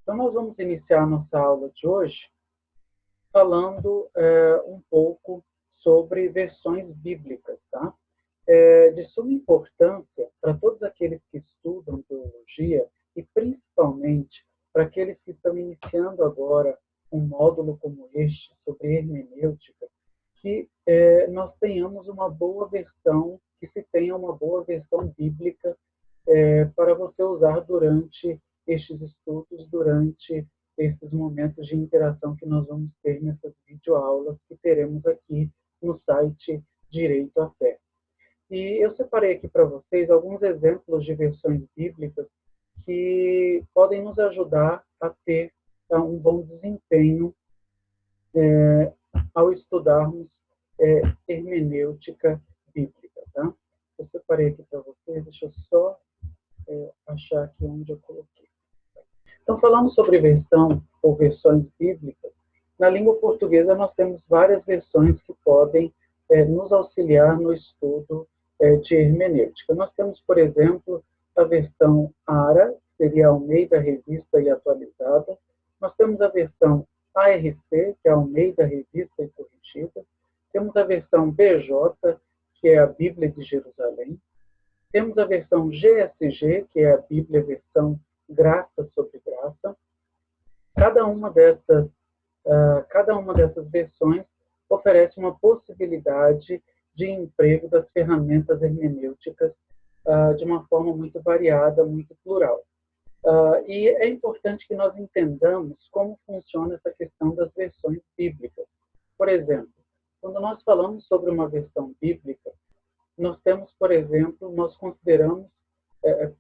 Então, nós vamos iniciar a nossa aula de hoje falando um pouco sobre versões bíblicas, tá? De suma importância para todos aqueles que estudam teologia e principalmente para aqueles que estão iniciando agora um módulo como este sobre hermenêutica, que nós tenhamos uma boa versão, que se tenha uma boa versão bíblica para você usar durante estes estudos, durante esses momentos de interação que nós vamos ter nessas videoaulas que teremos aqui no site Direito à Fé. E eu separei aqui para vocês alguns exemplos de versões bíblicas que podem nos ajudar a ter um bom desempenho ao estudarmos hermenêutica bíblica. Tá? Eu separei aqui para vocês, deixa eu só achar aqui onde eu coloquei. Então, falando sobre versão ou versões bíblicas, na língua portuguesa nós temos várias versões que podem nos auxiliar no estudo de hermenêutica. Nós temos, por exemplo, a versão ARA, que seria Almeida Revista e Atualizada. Nós temos a versão ARC, que é Almeida Revista e Corrigida. Temos a versão BJ, que é a Bíblia de Jerusalém. Temos a versão GSG, que é a Bíblia versão Graça sobre Graça. Cada uma dessas versões oferece uma possibilidade de emprego das ferramentas hermenêuticas de uma forma muito variada, muito plural. E é importante que nós entendamos como funciona essa questão das versões bíblicas. Por exemplo, quando nós falamos sobre uma versão bíblica, nós temos, por exemplo, nós consideramos,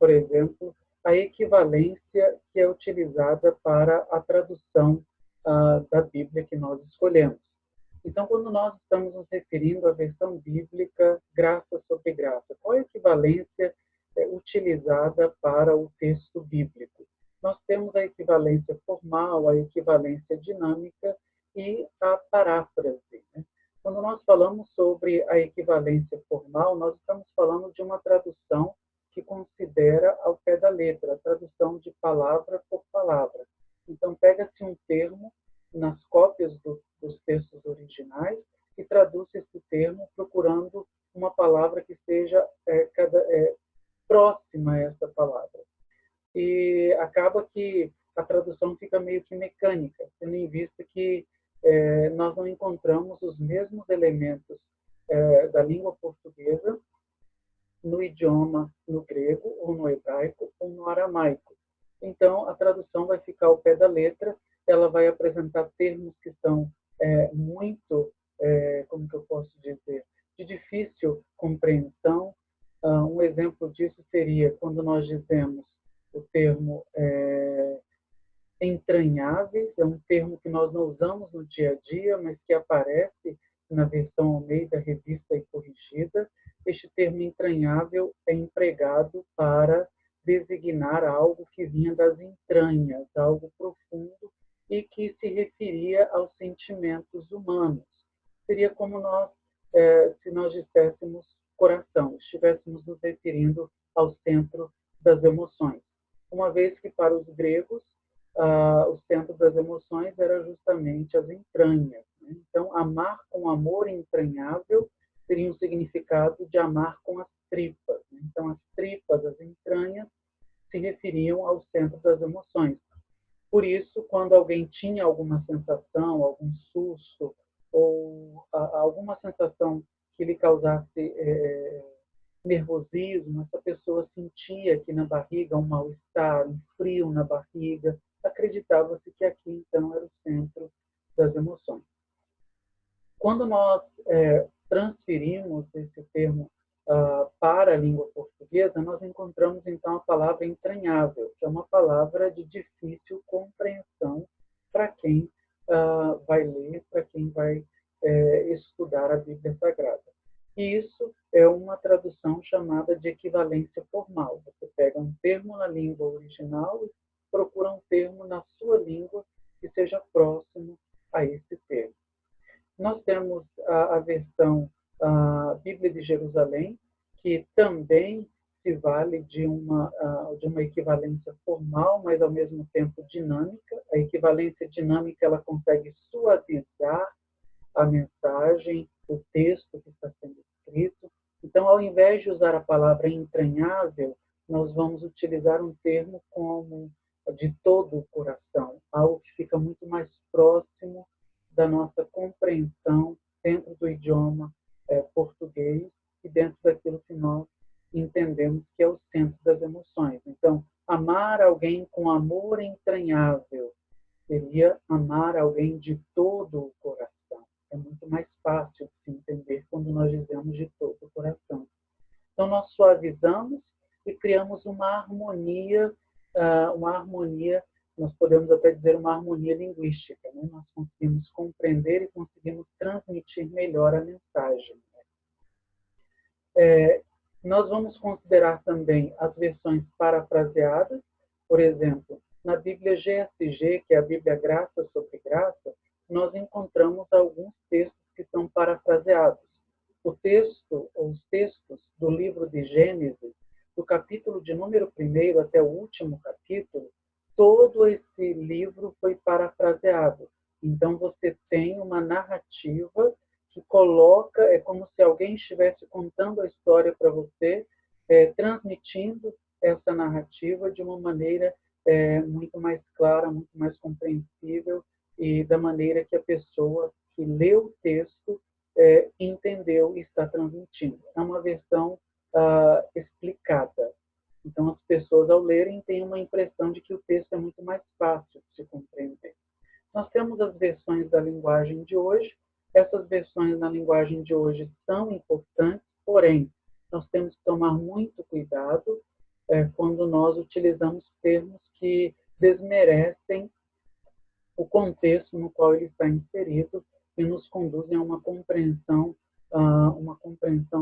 por exemplo, a equivalência que é utilizada para a tradução da Bíblia que nós escolhemos. Então, quando nós estamos nos referindo à versão bíblica Graça sobre Graça, qual é a equivalência utilizada para o texto bíblico? Nós temos a equivalência formal, a equivalência dinâmica e a paráfrase, né? Quando nós falamos sobre a equivalência formal, nós estamos falando de uma tradução que considera ao pé da letra, a tradução de palavra por palavra. Então, pega-se um termo nas cópias dos textos originais e traduz esse termo procurando uma palavra que seja próxima a essa palavra. E acaba que a tradução fica meio que mecânica, tendo em vista que nós não encontramos os mesmos elementos da língua portuguesa no idioma, no grego, ou no hebraico, ou no aramaico. Então, a tradução vai ficar ao pé da letra, ela vai apresentar termos que são muito, como que eu posso dizer, de difícil compreensão. Um exemplo disso seria quando nós dizemos o termo entranháveis, é um termo que nós não usamos no dia a dia, mas que aparece na versão Almeida Revista e Corrigida. Este termo entranhável é empregado para designar algo que vinha das entranhas, algo profundo e que se referia aos sentimentos humanos. Seria como se nós disséssemos coração, estivéssemos nos referindo ao centro das emoções. Uma vez que para os gregos o centro das emoções era justamente as entranhas, né? Então, amar com amor entranhável teria um significado de amar com as tripas, né? Então, as tripas, as entranhas, se referiam ao centro das emoções. Por isso, quando alguém tinha alguma sensação, algum susto, ou alguma sensação que lhe causasse nervosismo, essa pessoa sentia aqui na barriga um mal-estar, um frio na barriga, acreditava-se que aqui, então, era o centro das emoções. Quando nós transferimos esse termo para a língua portuguesa, nós encontramos, então, a palavra entranhável, que é uma palavra de difícil compreensão para quem vai ler, para quem vai estudar a Bíblia Sagrada. E isso é uma tradução chamada de equivalência formal. Você pega um termo na língua original e procura um termo na sua língua que seja próximo a esse termo. Nós temos a versão Bíblia de Jerusalém, que também se equivale de uma equivalência formal, mas ao mesmo tempo dinâmica. A equivalência dinâmica ela consegue suavizar a mensagem, o texto que está sendo escrito. Então, ao invés de usar a palavra entranhável, nós vamos utilizar um termo como de todo o coração, algo que fica muito mais próximo da nossa compreensão dentro do idioma português e dentro daquilo que nós entendemos que é o centro das emoções. Então, amar alguém com amor entranhável seria amar alguém de todo o coração. É muito mais fácil de se entender quando nós dizemos de todo o coração. Então, nós suavizamos e criamos uma harmonia, nós podemos até dizer uma harmonia linguística. Né? Nós conseguimos compreender e conseguimos transmitir melhor a mensagem. Nós vamos considerar também as versões parafraseadas. Por exemplo, na Bíblia GSG, que é a Bíblia Graça sobre Graça, nós encontramos alguns textos que são parafraseados. Os textos do livro de Gênesis, do capítulo de número 1 até o último capítulo, todo esse livro foi parafraseado. Então, você tem uma narrativa que coloca, é como se alguém estivesse contando a história para você, transmitindo essa narrativa de uma maneira muito mais clara, muito mais compreensível e da maneira que a pessoa que leu o texto entendeu e está transmitindo. É uma versão explicada. Então, as pessoas, ao lerem, têm uma impressão de que o texto é muito mais fácil de se compreender. Nós temos as versões da linguagem de hoje. Essas versões na linguagem de hoje são importantes, porém, nós temos que tomar muito cuidado quando nós utilizamos termos que desmerecem o contexto no qual ele está inserido e nos conduzem a uma compreensão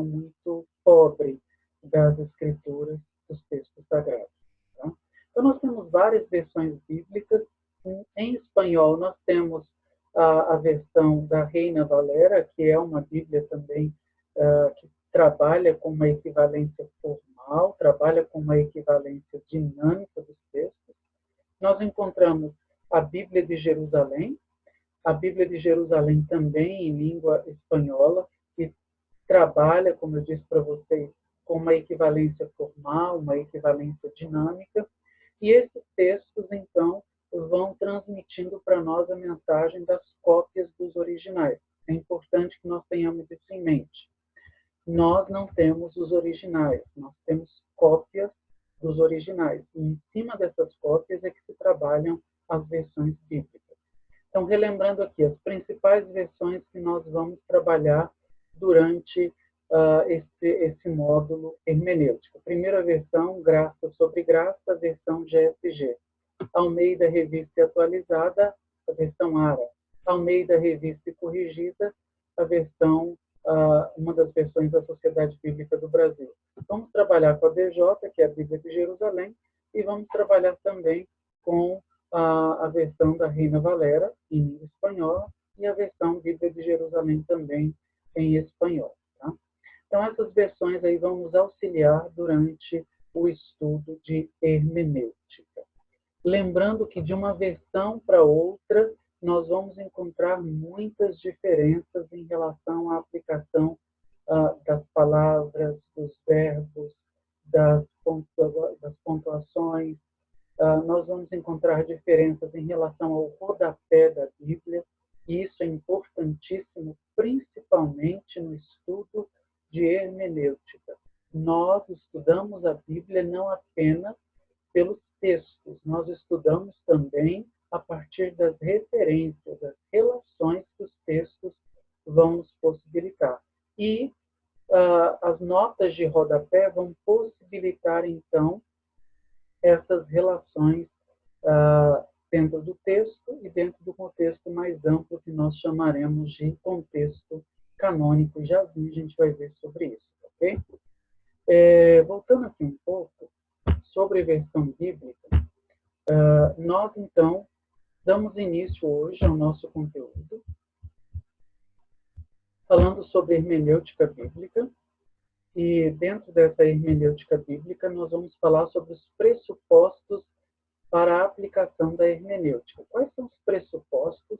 muito pobre das escrituras, dos textos sagrados. Tá? Então, nós temos várias versões bíblicas. Em espanhol, nós temos a versão da Reina Valera, que é uma Bíblia também que trabalha com uma equivalência formal, trabalha com uma equivalência dinâmica dos textos. Nós encontramos a Bíblia de Jerusalém, a Bíblia de Jerusalém também em língua espanhola, que trabalha, como eu disse para vocês, com uma equivalência formal, uma equivalência dinâmica, e esses textos, então, vão transmitindo para nós a mensagem das cópias dos originais. É importante que nós tenhamos isso em mente. Nós não temos os originais, nós temos cópias dos originais. E em cima dessas cópias é que se trabalham as versões bíblicas. Então, relembrando aqui, as principais versões que nós vamos trabalhar durante esse módulo hermenêutico. Primeira versão, Graça sobre Graça, versão GSG. Almeida Revista e Atualizada, a versão ARA. Almeida Revista e Corrigida, a versão, uma das versões da Sociedade Bíblica do Brasil. Vamos trabalhar com a BJ, que é a Bíblia de Jerusalém, e vamos trabalhar também com a versão da Reina Valera, em língua espanhola, e a versão Bíblia de Jerusalém também em espanhol. Tá? Então, essas versões aí vão nos auxiliar durante o estudo de hermenêutica. Lembrando que de uma versão para outra, nós vamos encontrar muitas diferenças em relação à aplicação das palavras, dos verbos, das pontuações. Nós vamos encontrar diferenças em relação ao rodapé da Bíblia, e isso é importantíssimo, principalmente no estudo de hermenêutica. Nós estudamos a Bíblia não apenas pelos textos, nós estudamos também a partir das referências, das relações que os textos vão nos possibilitar. E as notas de rodapé vão possibilitar, então, essas relações dentro do texto e dentro do contexto mais amplo que nós chamaremos de contexto canônico. Já a gente vai ver sobre isso, ok? Voltando aqui um pouco sobre a versão bíblica, nós, então, damos início hoje ao nosso conteúdo, falando sobre hermenêutica bíblica. E dentro dessa hermenêutica bíblica, nós vamos falar sobre os pressupostos para a aplicação da hermenêutica. Quais são os pressupostos,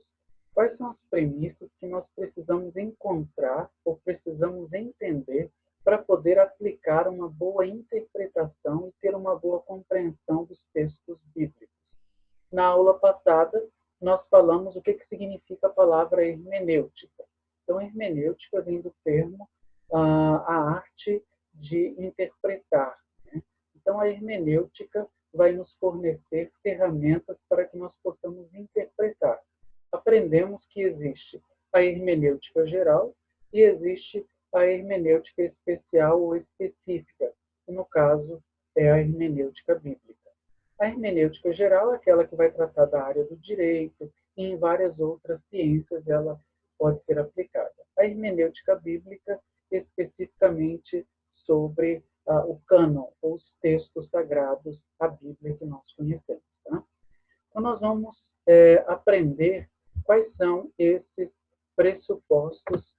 quais são as premissas que nós precisamos encontrar ou precisamos entender para poder aplicar uma boa interpretação e ter uma boa compreensão dos textos bíblicos. Na aula passada, nós falamos o que significa a palavra hermenêutica. Então, hermenêutica vem do termo a arte de interpretar. Né? Então, a hermenêutica vai nos fornecer ferramentas para que nós possamos interpretar. Aprendemos que existe a hermenêutica geral e existe a hermenêutica especial ou específica, que no caso é a hermenêutica bíblica. A hermenêutica geral é aquela que vai tratar da área do direito e em várias outras ciências ela pode ser aplicada. A hermenêutica bíblica, especificamente sobre o cânon, ou os textos sagrados, a Bíblia que nós conhecemos. Tá? Então, nós vamos aprender quais são esses pressupostos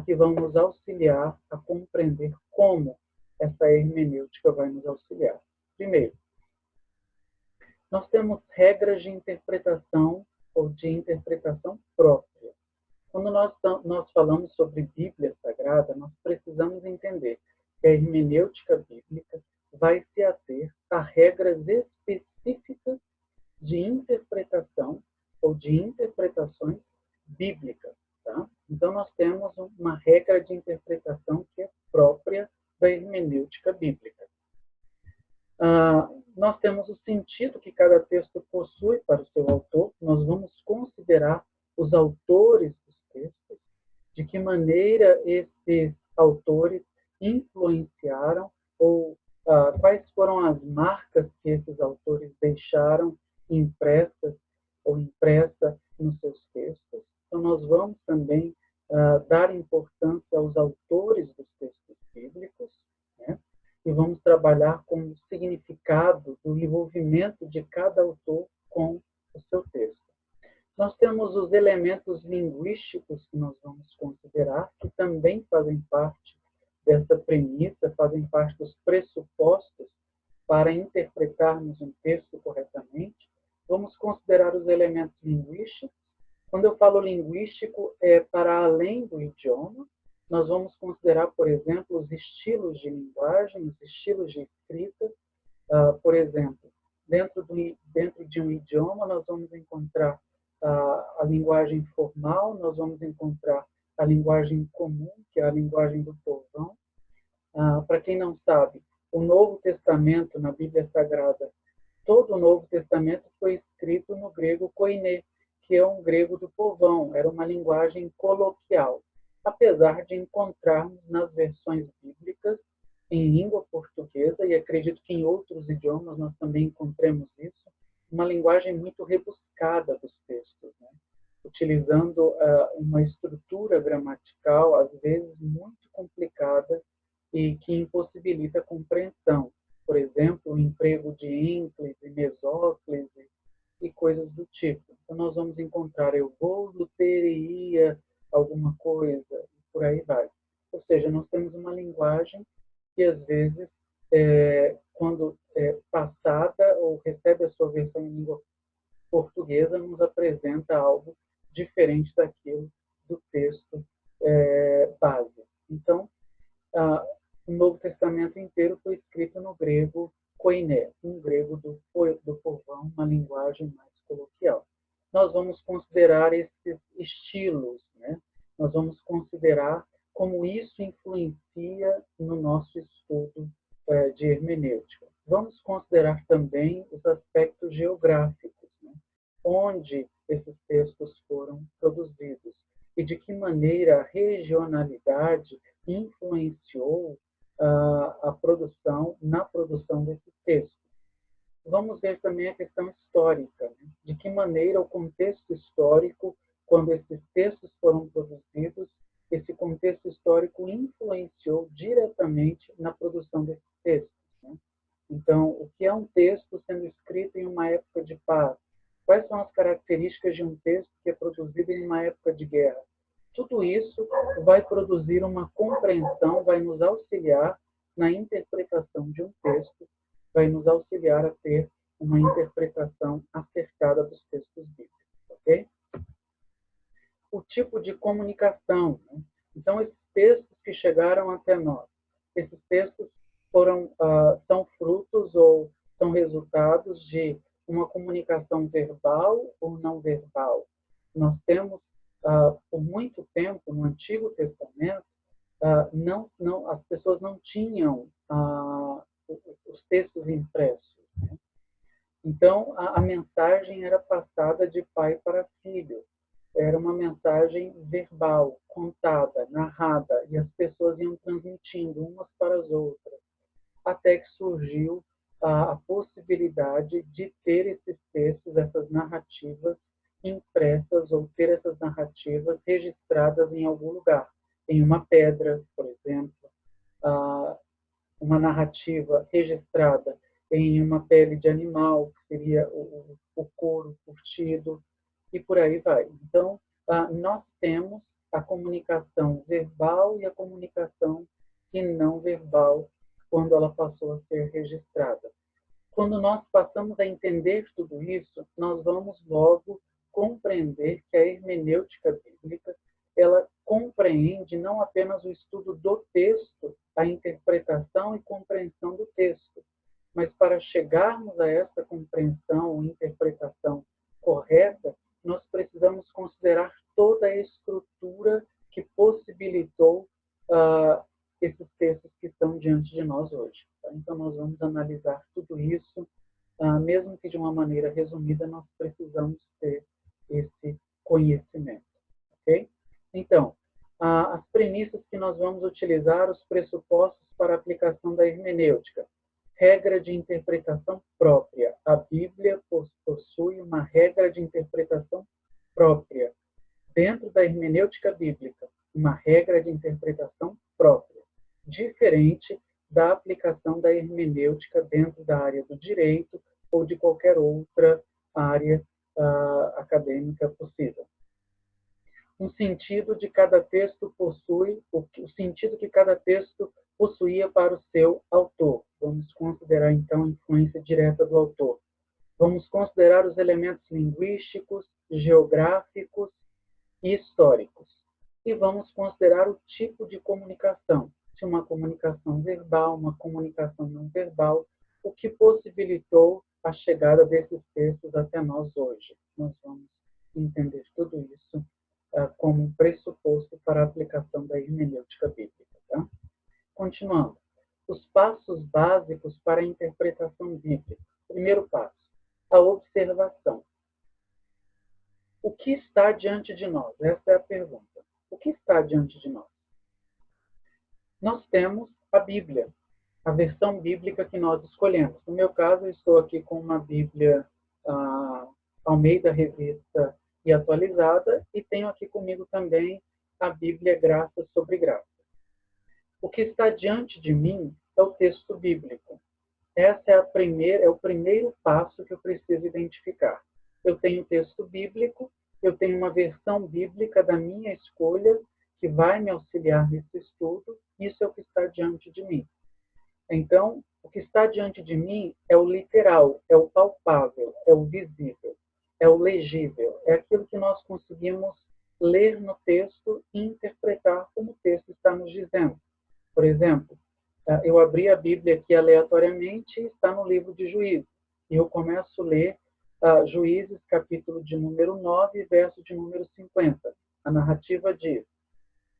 que vão nos auxiliar a compreender como essa hermenêutica vai nos auxiliar. Primeiro, nós temos regras de interpretação ou de interpretação própria. Quando nós falamos sobre Bíblia Sagrada, nós precisamos entender que a hermenêutica bíblica vai se ater a regras específicas de interpretação ou de interpretações bíblicas. Tá? Então, nós temos uma regra de interpretação que é própria da hermenêutica bíblica. Nós temos o sentido que cada texto possui para o seu autor. Nós vamos considerar os autores dos textos, de que maneira esses autores influenciaram ou quais foram as marcas que esses autores deixaram impressas ou impressa nos seus textos. Então, nós vamos também dar importância aos autores dos textos bíblicos, né? E vamos trabalhar com o significado do envolvimento de cada autor com o seu texto. Nós temos os elementos linguísticos que nós vamos considerar, que também fazem parte dessa premissa, fazem parte dos pressupostos para interpretarmos um texto corretamente. Vamos considerar os elementos linguísticos. Quando eu falo linguístico, é para além do idioma. Nós vamos considerar, por exemplo, os estilos de linguagem, os estilos de escrita. Por exemplo, dentro de um idioma, nós vamos encontrar a linguagem formal, nós vamos encontrar a linguagem comum, que é a linguagem do povão. Para quem não sabe, o Novo Testamento, na Bíblia Sagrada, todo o Novo Testamento foi escrito no grego koiné, que é um grego do povão, era uma linguagem coloquial. Apesar de encontrarmos nas versões bíblicas em língua portuguesa, e acredito que em outros idiomas nós também encontremos isso, uma linguagem muito rebuscada dos textos, né? Utilizando uma estrutura gramatical, às vezes, muito complicada e que impossibilita a compreensão. Por exemplo, o emprego de ênclise, mesóclise e coisas do tipo. Então, nós vamos encontrar eu vou, teria, alguma coisa, e por aí vai. Ou seja, nós temos uma linguagem que, às vezes, quando é passada ou recebe a sua versão em língua portuguesa, nos apresenta algo diferente daquilo do texto base. Então, o Novo Testamento inteiro foi escrito no grego koiné, um grego do povão, uma linguagem mais coloquial. Nós vamos considerar esses estilos, né? Nós vamos considerar como isso influencia no nosso estudo de hermenêutica. Vamos considerar também os aspectos geográficos, né? Onde esses textos foram produzidos e de que maneira a regionalidade influenciou a produção, na produção desses textos. Vamos ver também a questão histórica, né? De que maneira o contexto histórico, quando esses textos foram produzidos, esse contexto histórico influenciou diretamente na produção desses textos, né? Então, o que é um texto sendo escrito em uma época de paz? Quais são as características de um texto que é produzido em uma época de guerra? tudo isso vai produzir uma compreensão, vai nos auxiliar na interpretação de um texto, vai nos auxiliar a ter uma interpretação acertada dos textos bíblicos, ok? O tipo de comunicação, né? Então, esses textos que chegaram até nós, esses textos são frutos ou são resultados de uma comunicação verbal ou não verbal. Nós temos, por muito tempo, no Antigo Testamento, as pessoas não tinham os textos impressos, né? Então, a mensagem era passada de pai para filho. Era uma mensagem verbal, contada, narrada, e as pessoas iam transmitindo umas para as outras, até que surgiu a possibilidade de ter esses textos, essas narrativas impressas, ou ter essas narrativas registradas em algum lugar, em uma pedra, por exemplo, uma narrativa registrada em uma pele de animal, que seria o couro curtido, e por aí vai. Então, nós temos a comunicação verbal e a comunicação não verbal quando ela passou a ser registrada. Quando nós passamos a entender tudo isso, nós vamos logo compreender que a hermenêutica bíblica, ela compreende não apenas o estudo do texto, a interpretação e compreensão do texto, mas para chegarmos a essa compreensão ou interpretação correta, nós precisamos considerar toda a estrutura que possibilitou esses textos que estão diante de nós hoje. Tá? Então, nós vamos analisar tudo isso, mesmo que de uma maneira resumida, nós precisamos ter esse conhecimento. Ok? Então, as premissas que nós vamos utilizar, os pressupostos para a aplicação da hermenêutica. Regra de interpretação própria. A Bíblia possui uma regra de interpretação própria. Dentro da hermenêutica bíblica, uma regra de interpretação própria, diferente da aplicação da hermenêutica dentro da área do direito ou de qualquer outra área acadêmica possível. O sentido que cada texto possuía para o seu autor. Vamos considerar, então, a influência direta do autor. Vamos considerar os elementos linguísticos, geográficos e históricos. E vamos considerar o tipo de comunicação, se uma comunicação verbal, uma comunicação não verbal, o que possibilitou a chegada desses textos até nós hoje. Nós vamos entender tudo isso como um pressuposto para a aplicação da hermenêutica bíblica. Tá? Continuando. Os passos básicos para a interpretação bíblica. Primeiro passo, a observação. O que está diante de nós? Essa é a pergunta. O que está diante de nós? Nós temos a Bíblia, a versão bíblica que nós escolhemos. No meu caso, eu estou aqui com uma Bíblia Almeida Revista e Atualizada, e tenho aqui comigo também a Bíblia Graça sobre Graça. O que está diante de mim é o texto bíblico. Essa é o primeiro passo que eu preciso identificar. Eu tenho o texto bíblico, eu tenho uma versão bíblica da minha escolha que vai me auxiliar nesse estudo. Isso é o que está diante de mim. Então, o que está diante de mim é o literal, é o palpável, é o visível, é o legível, é aquilo que nós conseguimos ler no texto e interpretar como o texto está nos dizendo. Por exemplo, eu abri a Bíblia aqui aleatoriamente e está no livro de Juízes. E eu começo a ler Juízes, capítulo de número 9, verso de número 50. A narrativa diz: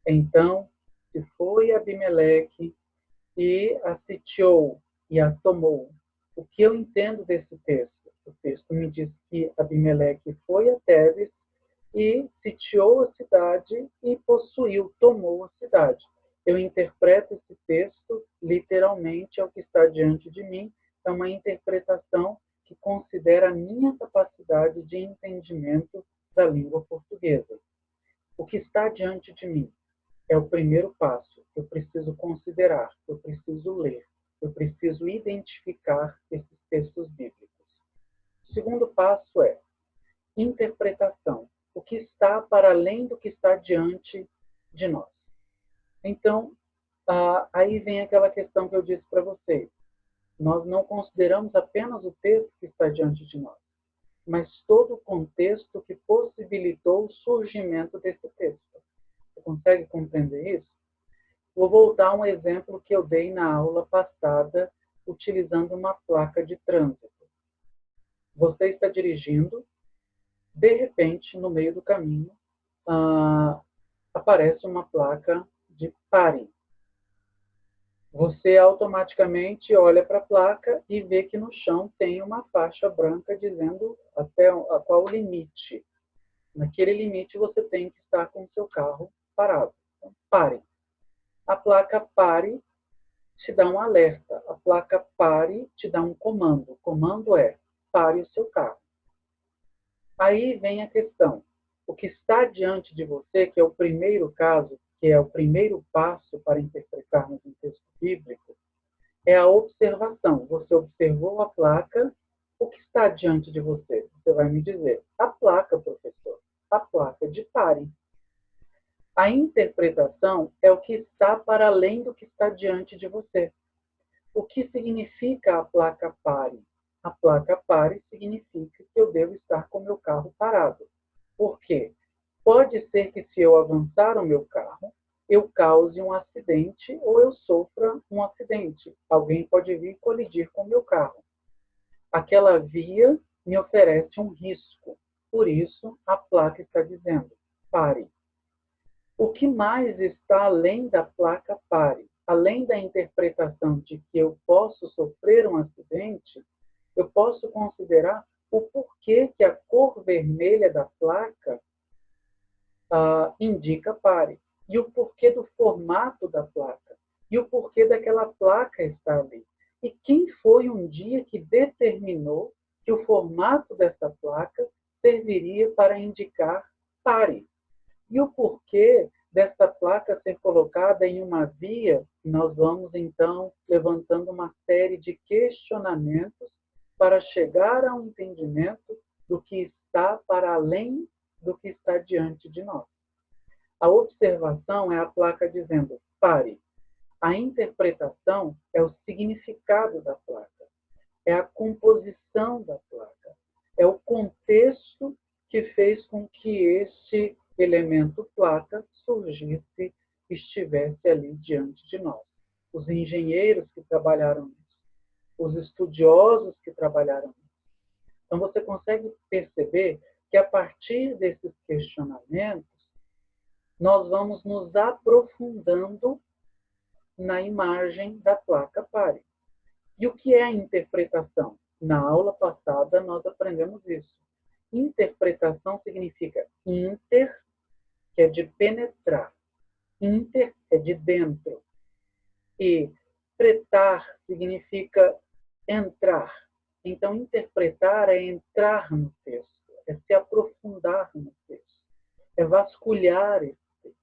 Então se foi Abimeleque e a sitiou e a tomou. O que eu entendo desse texto? O texto me diz que Abimeleque foi a Tebes e sitiou a cidade e possuiu, tomou a cidade. Eu interpreto esse texto literalmente ao que está diante de mim. É uma interpretação que considera a minha capacidade de entendimento da língua portuguesa. O que está diante de mim é o primeiro passo. Eu preciso considerar, eu preciso ler, eu preciso identificar esses textos bíblicos. O segundo passo é interpretação. o que está para além do que está diante de nós. Então, aí vem aquela questão que eu disse para vocês. Nós não consideramos apenas o texto que está diante de nós, mas todo o contexto que possibilitou o surgimento desse texto. Você consegue compreender isso? Vou voltar a um exemplo que eu dei na aula passada, utilizando uma placa de trânsito. Você está dirigindo, de repente, no meio do caminho, aparece uma placa de pare. Você automaticamente olha para a placa e vê que no chão tem uma faixa branca dizendo até qual o limite. Naquele limite você tem que estar com o seu carro parado. Então, pare. A placa pare te dá um alerta. A placa pare te dá um comando. O comando é pare o seu carro. Aí vem a questão. O que está diante de você, que é o primeiro caso, que é o primeiro passo para interpretarmos um texto bíblico, é a observação. Você observou a placa, o que está diante de você? Você vai me dizer, a placa, professor, a placa de pare. A interpretação é o que está para além do que está diante de você. O que significa a placa pare? A placa pare significa que eu devo estar com o meu carro parado. Por quê? Pode ser que se eu avançar o meu carro, eu cause um acidente ou eu sofra um acidente. Alguém pode vir colidir com o meu carro. Aquela via me oferece um risco. Por isso, a placa está dizendo, pare. O que mais está além da placa pare? Além da interpretação de que eu posso sofrer um acidente, eu posso considerar o porquê que a cor vermelha da placa indica pare. E o porquê do formato da placa. E o porquê daquela placa estar ali. E quem foi um dia que determinou que o formato dessa placa serviria para indicar pare. E o porquê dessa placa ser colocada em uma via, nós vamos, então, levantando uma série de questionamentos para chegar a um entendimento do que está para além do que está diante de nós. A observação é a placa dizendo, pare. A interpretação é o significado da placa, é a composição da placa, é o contexto que fez com que este elemento placa surgisse, estivesse ali diante de nós. Os engenheiros que trabalharam nisso, os estudiosos que trabalharam nisso. Então, você consegue perceber que, a partir desses questionamentos, nós vamos nos aprofundando na imagem da placa pare. E o que é a interpretação? Na aula passada, nós aprendemos isso. Interpretação significa inter, que é de penetrar. Inter é de dentro. E pretar significa entrar. Então, interpretar é entrar no texto, é se aprofundar no texto, é vasculhar esse texto.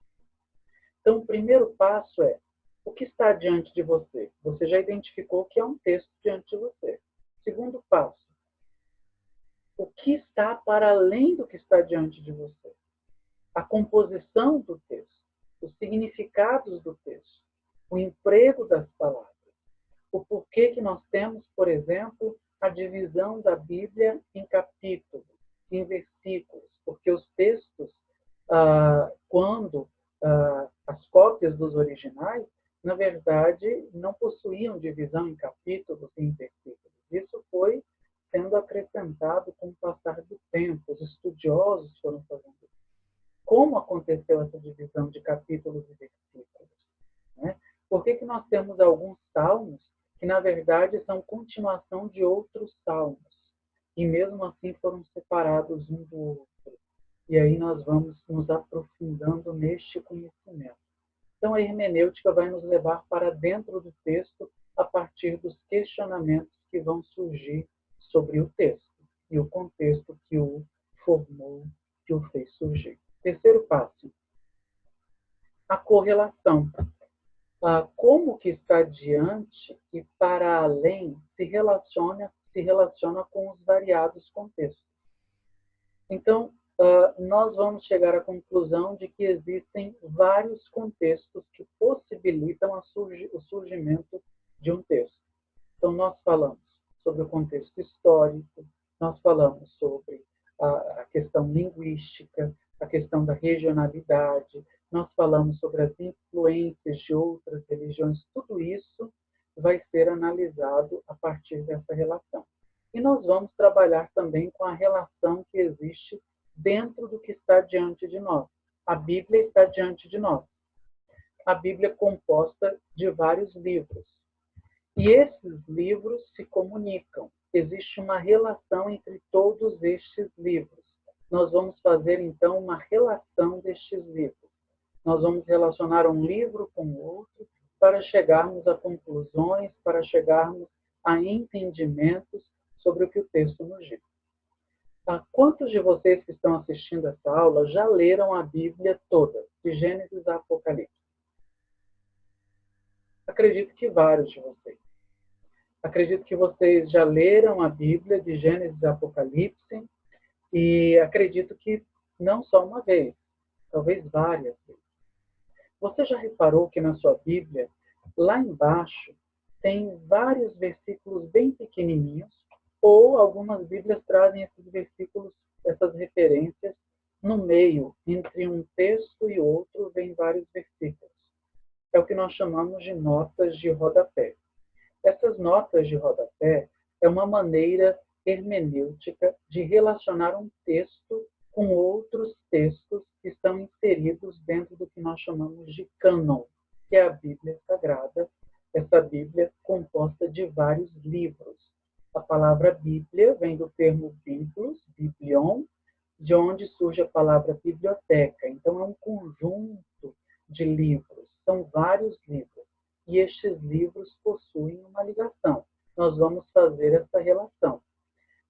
Então, o primeiro passo é o que está diante de você. Você já identificou que é um texto diante de você. Segundo passo, o que está para além do que está diante de você. A composição do texto, os significados do texto, o emprego das palavras, o porquê que nós temos, por exemplo, a divisão da Bíblia em capítulos, em versículos, porque os textos, quando as cópias dos originais, na verdade, não possuíam divisão em capítulos e em versículos. Isso foi sendo acrescentado com o passar do tempo. Os estudiosos foram fazendo isso. Como aconteceu essa divisão de capítulos e versículos? Né? Por que nós temos alguns salmos que, na verdade, são continuação de outros salmos? E, mesmo assim, foram separados um do outro. E aí nós vamos nos aprofundando neste conhecimento. Então, a hermenêutica vai nos levar para dentro do texto a partir dos questionamentos que vão surgir sobre o texto e o contexto que o formou, que o fez surgir. Terceiro passo, a correlação. Como que está diante e para além se relaciona com os variados contextos. Então, nós vamos chegar à conclusão de que existem vários contextos que possibilitam o surgimento de um texto. Então, nós falamos sobre o contexto histórico, nós falamos sobre a questão linguística, a questão da regionalidade, nós falamos sobre as influências de outras religiões, tudo isso vai ser analisado a partir dessa relação. E nós vamos trabalhar também com a relação que existe dentro do que está diante de nós. A Bíblia está diante de nós. A Bíblia é composta de vários livros. E esses livros se comunicam. Existe uma relação entre todos estes livros. Nós vamos fazer, então, uma relação destes livros. Nós vamos relacionar um livro com o outro para chegarmos a conclusões, para chegarmos a entendimentos sobre o que o texto nos diz. Quantos de vocês que estão assistindo essa aula já leram a Bíblia toda, de Gênesis a Apocalipse? Acredito que vários de vocês. Acredito que vocês já leram a Bíblia de Gênesis a Apocalipse e acredito que não só uma vez, talvez várias vezes. Você já reparou que na sua Bíblia, lá embaixo, tem vários versículos bem pequenininhos, ou algumas Bíblias trazem esses versículos, essas referências, no meio, entre um texto e outro, vem vários versículos. É o que nós chamamos de notas de rodapé. Essas notas de rodapé é uma maneira hermenêutica de relacionar um texto com outros textos que estão inseridos dentro do que nós chamamos de cânon, que é a Bíblia Sagrada, essa Bíblia composta de vários livros. A palavra Bíblia vem do termo biblos, biblion, de onde surge a palavra biblioteca. Então, é um conjunto de livros, são vários livros. E estes livros possuem uma ligação. Nós vamos fazer essa relação.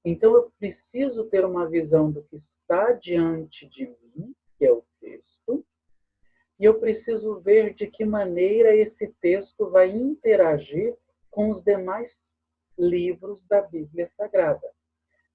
Então, eu preciso ter uma visão do que está diante de mim, que é o texto, e eu preciso ver de que maneira esse texto vai interagir com os demais livros da Bíblia Sagrada.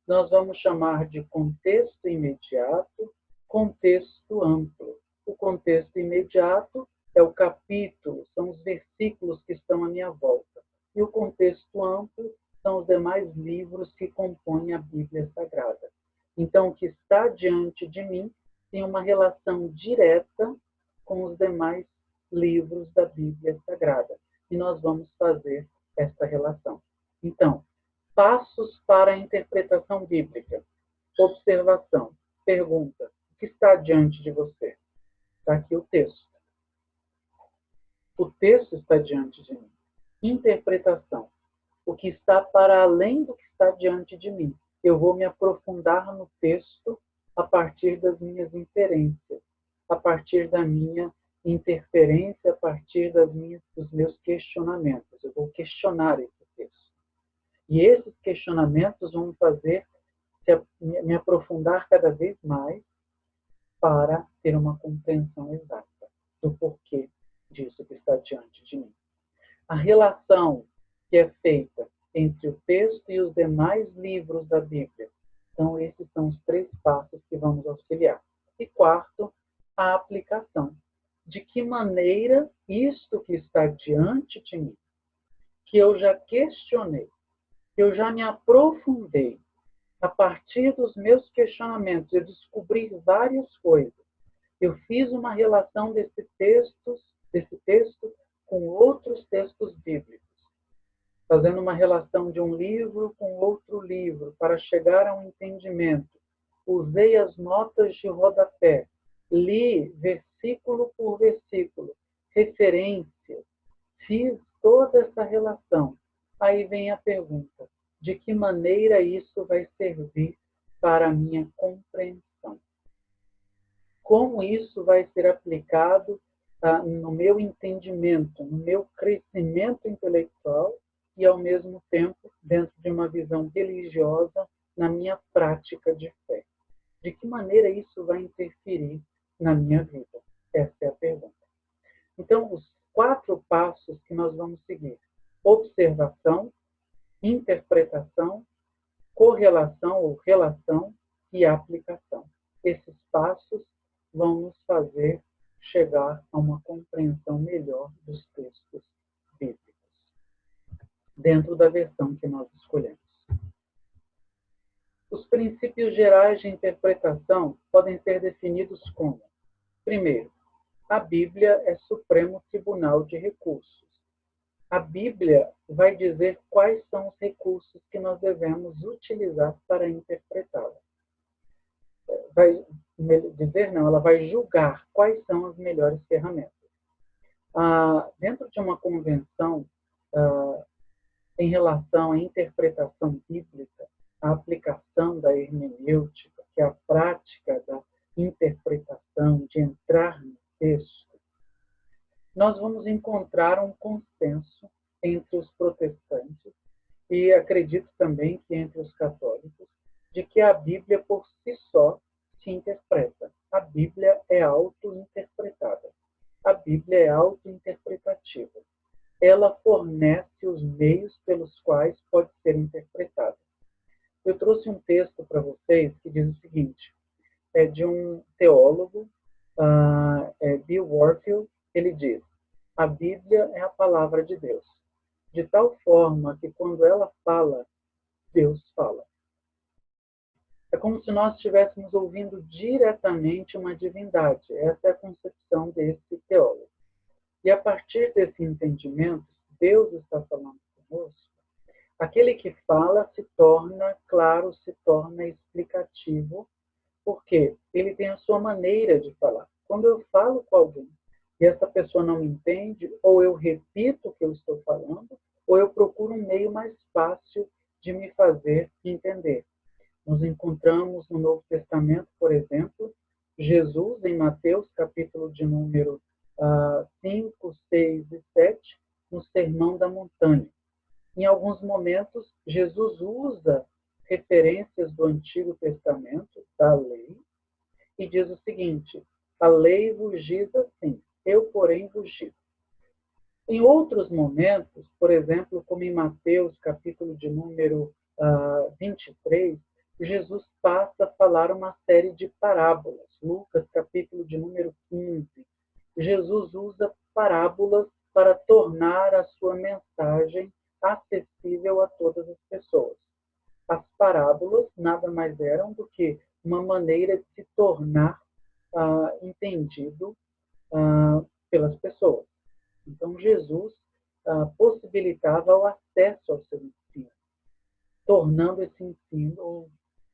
Nós vamos chamar de contexto imediato, contexto amplo. O contexto imediato é o capítulo, são os versículos que estão à minha volta. E o contexto amplo são os demais livros que compõem a Bíblia Sagrada. Então, o que está diante de mim tem uma relação direta com os demais livros da Bíblia Sagrada. E nós vamos fazer essa relação. Então, passos para a interpretação bíblica. Observação. Pergunta. O que está diante de você? Está aqui o texto. O texto está diante de mim. Interpretação. O que está para além do que está diante de mim. Eu vou me aprofundar no texto a partir das minhas inferências, a partir da minha interferência, a partir dos meus questionamentos. Eu vou questionar esse texto. E esses questionamentos vão fazer me aprofundar cada vez mais para ter uma compreensão exata do porquê disso que está diante de mim. A relação que é feita entre o texto e os demais livros da Bíblia. Então, esses são os 3 passos que vamos auxiliar. E quarto, a aplicação. De que maneira isto que está diante de mim, que eu já questionei, que eu já me aprofundei, a partir dos meus questionamentos, eu descobri várias coisas. Eu fiz uma relação desse texto com outros textos bíblicos, fazendo uma relação de um livro com outro livro, para chegar a um entendimento. Usei as notas de rodapé, li versículo por versículo, referências, fiz toda essa relação. Aí vem a pergunta, de que maneira isso vai servir para a minha compreensão? Como isso vai ser aplicado no meu entendimento, no meu crescimento intelectual e, ao mesmo tempo, dentro de uma visão religiosa, na minha prática de fé? De que maneira isso vai interferir na minha vida? Essa é a pergunta. Então, os 4 passos que nós vamos seguir: observação, interpretação, correlação ou relação e aplicação. Esses passos vão nos fazer chegar a uma compreensão melhor dos textos bíblicos, dentro da versão que nós escolhemos. Os princípios gerais de interpretação podem ser definidos como: primeiro, a Bíblia é supremo tribunal de recursos. A Bíblia vai dizer quais são os recursos que nós devemos utilizar para interpretá-la. Ela vai julgar quais são as melhores ferramentas. Dentro de uma convenção, em relação à interpretação bíblica, a aplicação da hermenêutica, que é a prática da interpretação, de entrar no texto, nós vamos encontrar um consenso entre os protestantes e acredito também que entre os católicos, de que a Bíblia por si só se interpreta. A Bíblia é auto-interpretada. A Bíblia é auto-interpretativa. Ela fornece os meios pelos quais pode ser interpretada. Eu trouxe um texto para vocês que diz o seguinte, é de um teólogo, Bill Warfield. Ele diz: a Bíblia é a palavra de Deus, de tal forma que quando ela fala, Deus fala. É como se nós estivéssemos ouvindo diretamente uma divindade. Essa é a concepção desse teólogo. E a partir desse entendimento, Deus está falando conosco. Aquele que fala se torna claro, se torna explicativo, porque ele tem a sua maneira de falar. Quando eu falo com alguém e essa pessoa não me entende, ou eu repito o que eu estou falando, ou eu procuro um meio mais fácil de me fazer entender. Nos encontramos no Novo Testamento, por exemplo, Jesus, em Mateus, capítulo de número 5, 6 e 7, no Sermão da Montanha. Em alguns momentos, Jesus usa referências do Antigo Testamento, da lei, e diz o seguinte: a lei vos diz assim, eu, porém, vos digo. Em outros momentos, por exemplo, como em Mateus, capítulo de número 23, Jesus passa a falar uma série de parábolas. Lucas, capítulo de número 15. Jesus usa parábolas para tornar a sua mensagem acessível a todas as pessoas. As parábolas nada mais eram do que uma maneira de se tornar entendido pelas pessoas. Então, Jesus possibilitava o acesso ao seu ensino, tornando esse ensino, ou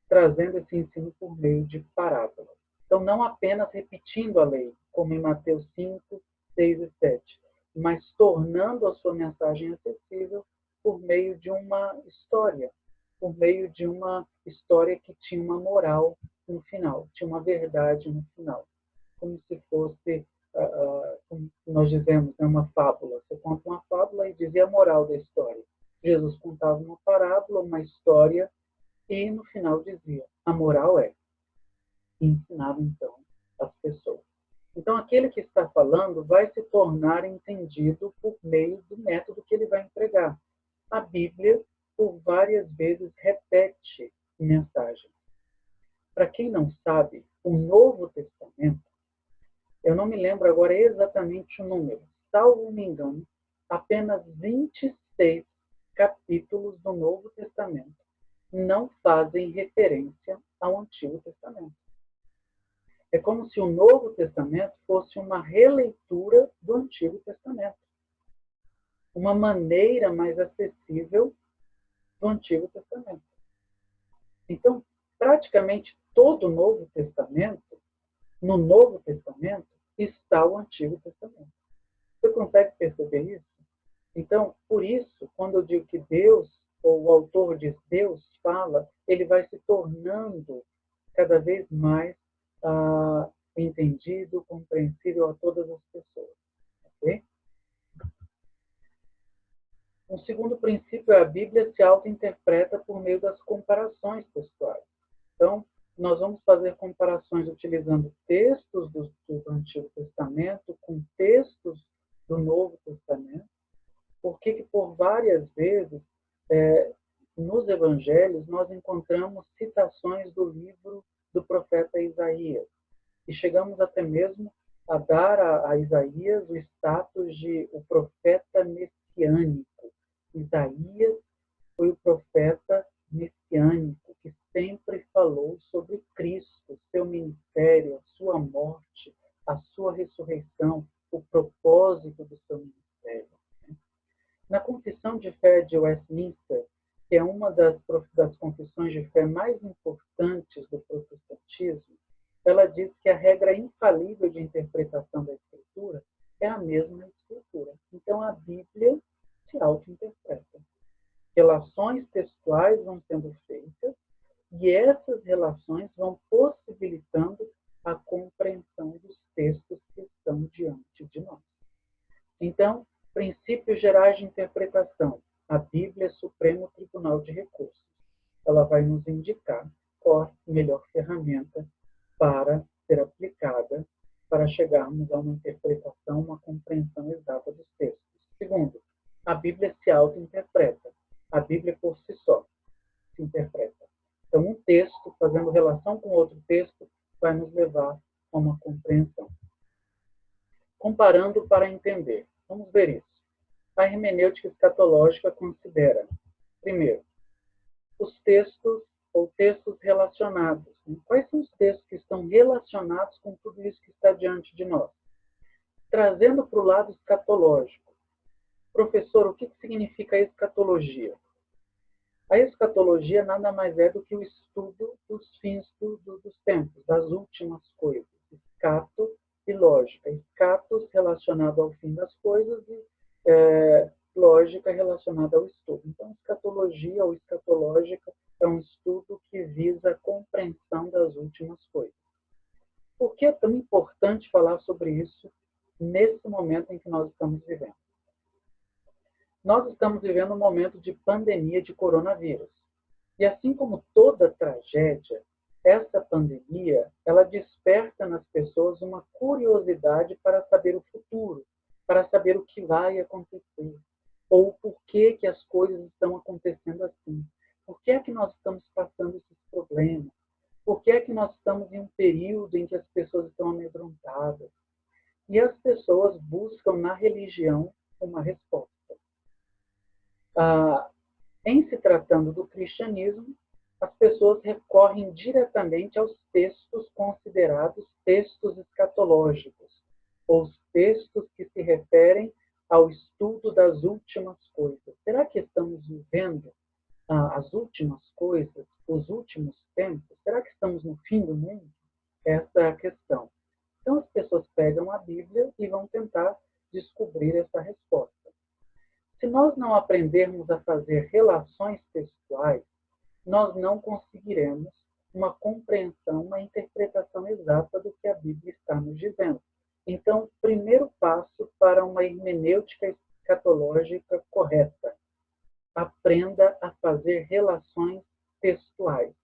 trazendo esse ensino por meio de parábolas. Então, não apenas repetindo a lei, como em Mateus 5, 6 e 7, mas tornando a sua mensagem acessível por meio de uma história, por meio de uma história que tinha uma moral no final, tinha uma verdade no final. Como se fosse, como nós dizemos, uma fábula. Você conta uma fábula e dizia a moral da história. Jesus contava uma parábola, uma história, e no final dizia, a moral é. E ensinava, então, as pessoas. Então, aquele que está falando vai se tornar entendido por meio do método que ele vai empregar. A Bíblia, por várias vezes, repete mensagens. Para quem não sabe, o Novo Testamento, eu não me lembro agora exatamente o número, salvo me engano, apenas 26 capítulos do Novo Testamento não fazem referência ao Antigo Testamento. É como se o Novo Testamento fosse uma releitura do Antigo Testamento. Uma maneira mais acessível do Antigo Testamento. Então, praticamente todo o Novo Testamento, no Novo Testamento, está o Antigo Testamento. Você consegue perceber isso? Então, por isso, quando eu digo que Deus, ou o autor diz Deus fala, ele vai se tornando cada vez mais entendido, compreensível a todas as pessoas. Ok? Um segundo princípio é a Bíblia se auto-interpreta por meio das comparações textuais. Então, nós vamos fazer comparações utilizando textos do Antigo Testamento com textos do Novo Testamento, porque por várias vezes, nos evangelhos, nós encontramos citações do livro do profeta Isaías. e chegamos até mesmo a dar a Isaías o status de o profeta messiânico. Isaías foi o profeta messiânico que sempre falou sobre Cristo, seu ministério, a sua morte, a sua ressurreição, o propósito do seu ministério. Na Confissão de Fé de Westminster, que é uma das confissões de fé mais importantes do protestantismo, ela diz que a regra infalível de interpretação da Escritura é a mesma Escritura. Então, a Bíblia se auto-interpreta. Relações textuais vão sendo feitas e essas relações vão possibilitando a compreensão dos textos que estão diante de nós. Então, princípios gerais de interpretação. A Bíblia é Supremo Tribunal de Recursos. Ela vai nos indicar qual a melhor ferramenta para ser aplicada para chegarmos a uma interpretação, uma compreensão exata dos textos. Segundo, a Bíblia se auto-interpreta. A Bíblia por si só se interpreta. Então, um texto fazendo relação com outro texto vai nos levar a uma compreensão. Comparando para entender. Vamos ver isso. A hermenêutica escatológica considera, primeiro, os textos ou textos relacionados. Quais são os textos que estão relacionados com tudo isso que está diante de nós? Trazendo para o lado escatológico. Professor, o que significa escatologia? A escatologia nada mais é do que o estudo dos fins dos tempos, das últimas coisas. Escato e lógica. Escatos relacionado ao fim das coisas e lógica relacionada ao estudo. Então, escatologia ou escatológica é um estudo que visa a compreensão das últimas coisas. Por que é tão importante falar sobre isso nesse momento em que nós estamos vivendo? Nós estamos vivendo um momento de pandemia de coronavírus. E assim como toda tragédia, essa pandemia, ela desperta nas pessoas uma curiosidade para saber o futuro, para saber o que vai acontecer, ou por que as coisas estão acontecendo assim. Por que é que nós estamos passando esses problemas? Por que é que nós estamos em um período em que as pessoas estão amedrontadas? E as pessoas buscam na religião uma resposta. Em se tratando do cristianismo, as pessoas recorrem diretamente aos textos considerados textos escatológicos, ou os textos que se referem ao estudo das últimas coisas. Será que estamos vivendo as últimas coisas, os últimos tempos? Será que estamos no fim do mundo? Essa é a questão. Então, as pessoas pegam a Bíblia e vão tentar descobrir essa resposta. Se nós não aprendermos a fazer relações textuais, nós não conseguiremos uma compreensão, uma interpretação exata do que a Bíblia está nos dizendo. Então, primeiro passo para uma hermenêutica escatológica correta: aprenda a fazer relações textuais.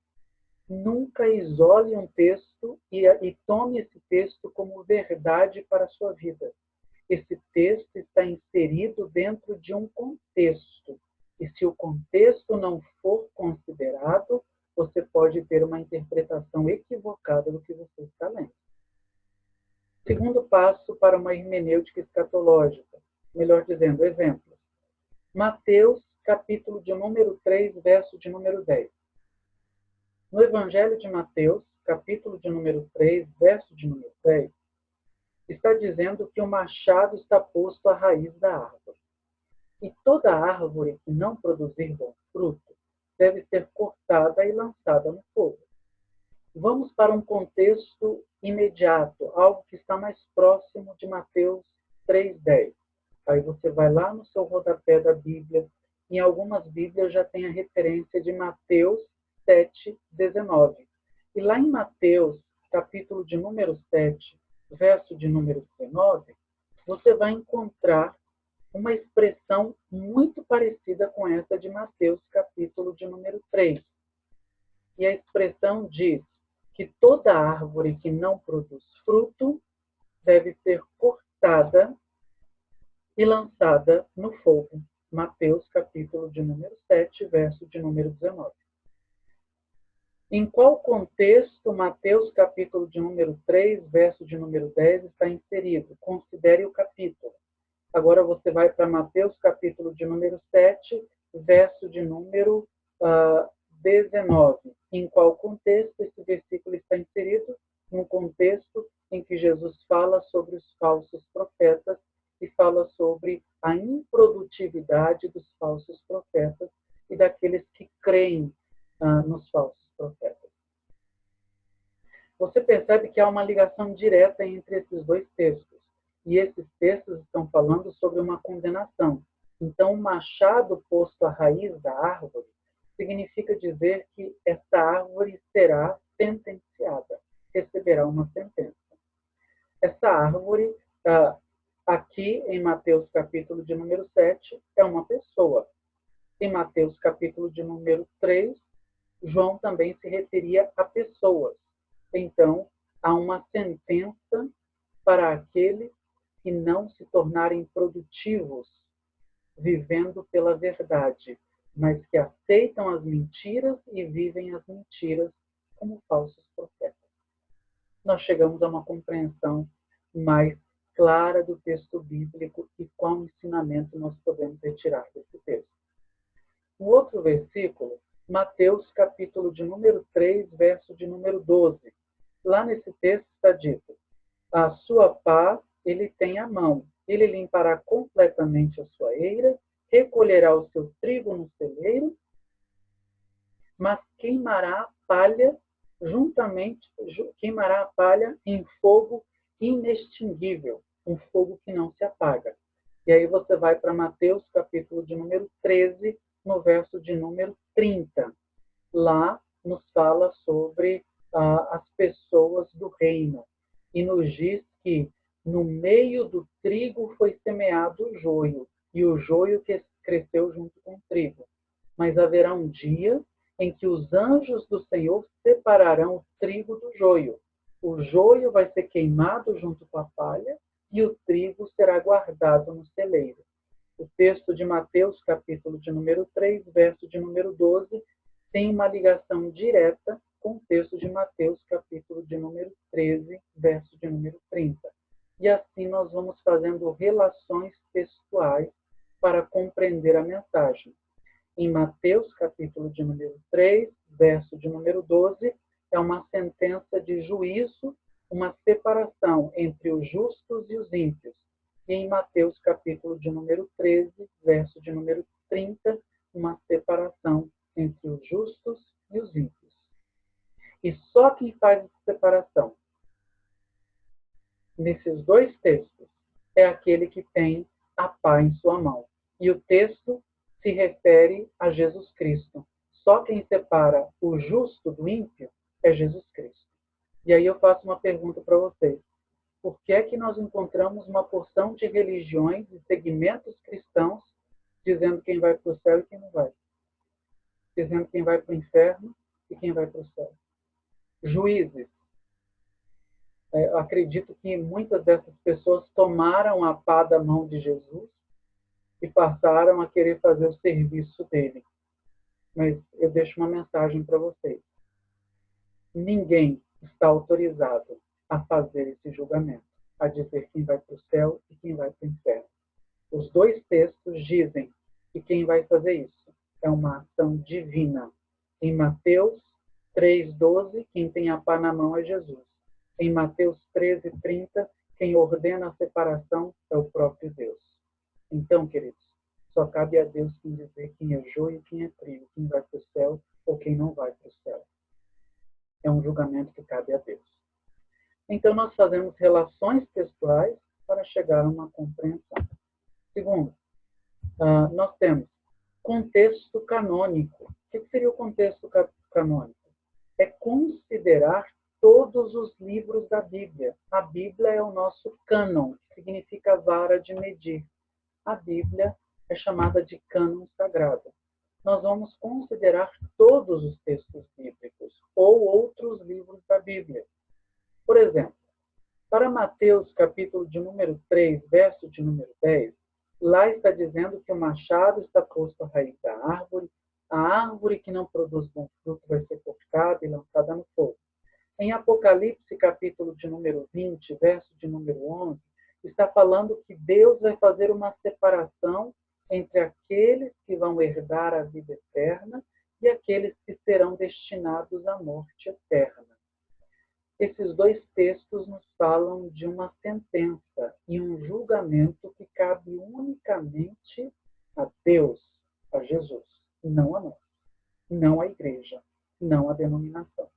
Nunca isole um texto e tome esse texto como verdade para a sua vida. Esse texto está inserido dentro de um contexto. E se o contexto não for considerado, você pode ter uma interpretação equivocada do que você está lendo. Segundo passo para uma hermenêutica escatológica, melhor dizendo, exemplos. Mateus, capítulo de número 3, verso de número 10. No Evangelho de Mateus, capítulo de número 3, verso de número 10, está dizendo que o machado está posto à raiz da árvore. E toda árvore que não produzir bom fruto deve ser cortada e lançada no fogo. Vamos para um contexto imediato, algo que está mais próximo de Mateus 3,10. Aí você vai lá no seu rodapé da Bíblia, em algumas Bíblias já tem a referência de Mateus 7,19. E lá em Mateus, capítulo de número 7, verso de número 19, você vai encontrar uma expressão muito parecida com essa de Mateus, capítulo de número 3. E a expressão diz que toda árvore que não produz fruto deve ser cortada e lançada no fogo. Mateus, capítulo de número 7, verso de número 19. Em qual contexto Mateus capítulo de número 3, verso de número 10 está inserido? Considere o capítulo. Agora você vai para Mateus capítulo de número 7, verso de número 19. Em qual contexto esse versículo está inserido? No contexto em que Jesus fala sobre os falsos profetas e fala sobre a improdutividade dos falsos profetas e daqueles que creem nos falsos profetas. Você percebe que há uma ligação direta entre esses dois textos. E esses textos estão falando sobre uma condenação. Então, o machado posto à raiz da árvore significa dizer que essa árvore será sentenciada, receberá uma sentença. Essa árvore, aqui em Mateus capítulo de número 7, é uma pessoa. Em Mateus capítulo de número 3, João também se referia a pessoas. Então, há uma sentença para aqueles que não se tornarem produtivos, vivendo pela verdade, mas que aceitam as mentiras e vivem as mentiras como falsos profetas. Nós chegamos a uma compreensão mais clara do texto bíblico e qual ensinamento nós podemos retirar desse texto. O outro versículo, Mateus capítulo de número 3, verso de número 12. Lá nesse texto está dito: a sua pá ele tem à mão, ele limpará completamente a sua eira, recolherá o seu trigo no celeiro, mas queimará a palha em fogo inextinguível, um fogo que não se apaga. E aí você vai para Mateus capítulo de número 13, no verso de número 30. Lá nos fala sobre as pessoas do reino. E nos diz que no meio do trigo foi semeado o joio, e o joio que cresceu junto com o trigo. Mas haverá um dia em que os anjos do Senhor separarão o trigo do joio. O joio vai ser queimado junto com a palha, e o trigo será guardado no celeiro. O texto de Mateus, capítulo de número 3, verso de número 12, tem uma ligação direta com o texto de Mateus, capítulo de número 13, verso de número 30. E assim nós vamos fazendo relações textuais para compreender a mensagem. Em Mateus, capítulo de número 3, verso de número 12, é uma sentença de juízo, uma separação entre os justos e os ímpios. E em Mateus, capítulo de número 13, verso de número 30, uma separação entre os justos e os ímpios. E só quem faz essa separação nesses dois textos é aquele que tem a pá em sua mão. E o texto se refere a Jesus Cristo. Só quem separa o justo do ímpio é Jesus Cristo. E aí eu faço uma pergunta para vocês. Por que é que nós encontramos uma porção de religiões e segmentos cristãos dizendo quem vai para o céu e quem não vai? Dizendo quem vai para o inferno e quem vai para o céu. Juízes. Eu acredito que muitas dessas pessoas tomaram a pá da mão de Jesus e passaram a querer fazer o serviço dele. Mas eu deixo uma mensagem para vocês. Ninguém está autorizado a fazer esse julgamento, a dizer quem vai para o céu e quem vai para o inferno. Os dois textos dizem que quem vai fazer isso é uma ação divina. Em Mateus 3,12, quem tem a pá na mão é Jesus. Em Mateus 13,30, quem ordena a separação é o próprio Deus. Então, queridos, só cabe a Deus quem dizer quem é joio e quem é trigo, quem vai para o céu ou quem não vai para o céu. É um julgamento que cabe a Deus. Então, nós fazemos relações textuais para chegar a uma compreensão. Segundo, nós temos contexto canônico. O que seria o contexto canônico? É considerar todos os livros da Bíblia. A Bíblia é o nosso cânon, que significa vara de medir. A Bíblia é chamada de cânon sagrado. Nós vamos considerar todos os textos bíblicos ou outros livros da Bíblia. Por exemplo, para Mateus, capítulo de número 3, verso de número 10, lá está dizendo que o machado está posto à raiz da árvore, A árvore que não produz bom fruto vai ser cortada e lançada no fogo. Em Apocalipse, capítulo de número 20, verso de número 11, está falando que Deus vai fazer uma separação entre aqueles que vão herdar a vida eterna e aqueles que serão destinados à morte eterna. Esses dois textos nos falam de uma sentença e um julgamento que cabe unicamente a Deus, a Jesus, não a nós, não a igreja, não a denominação.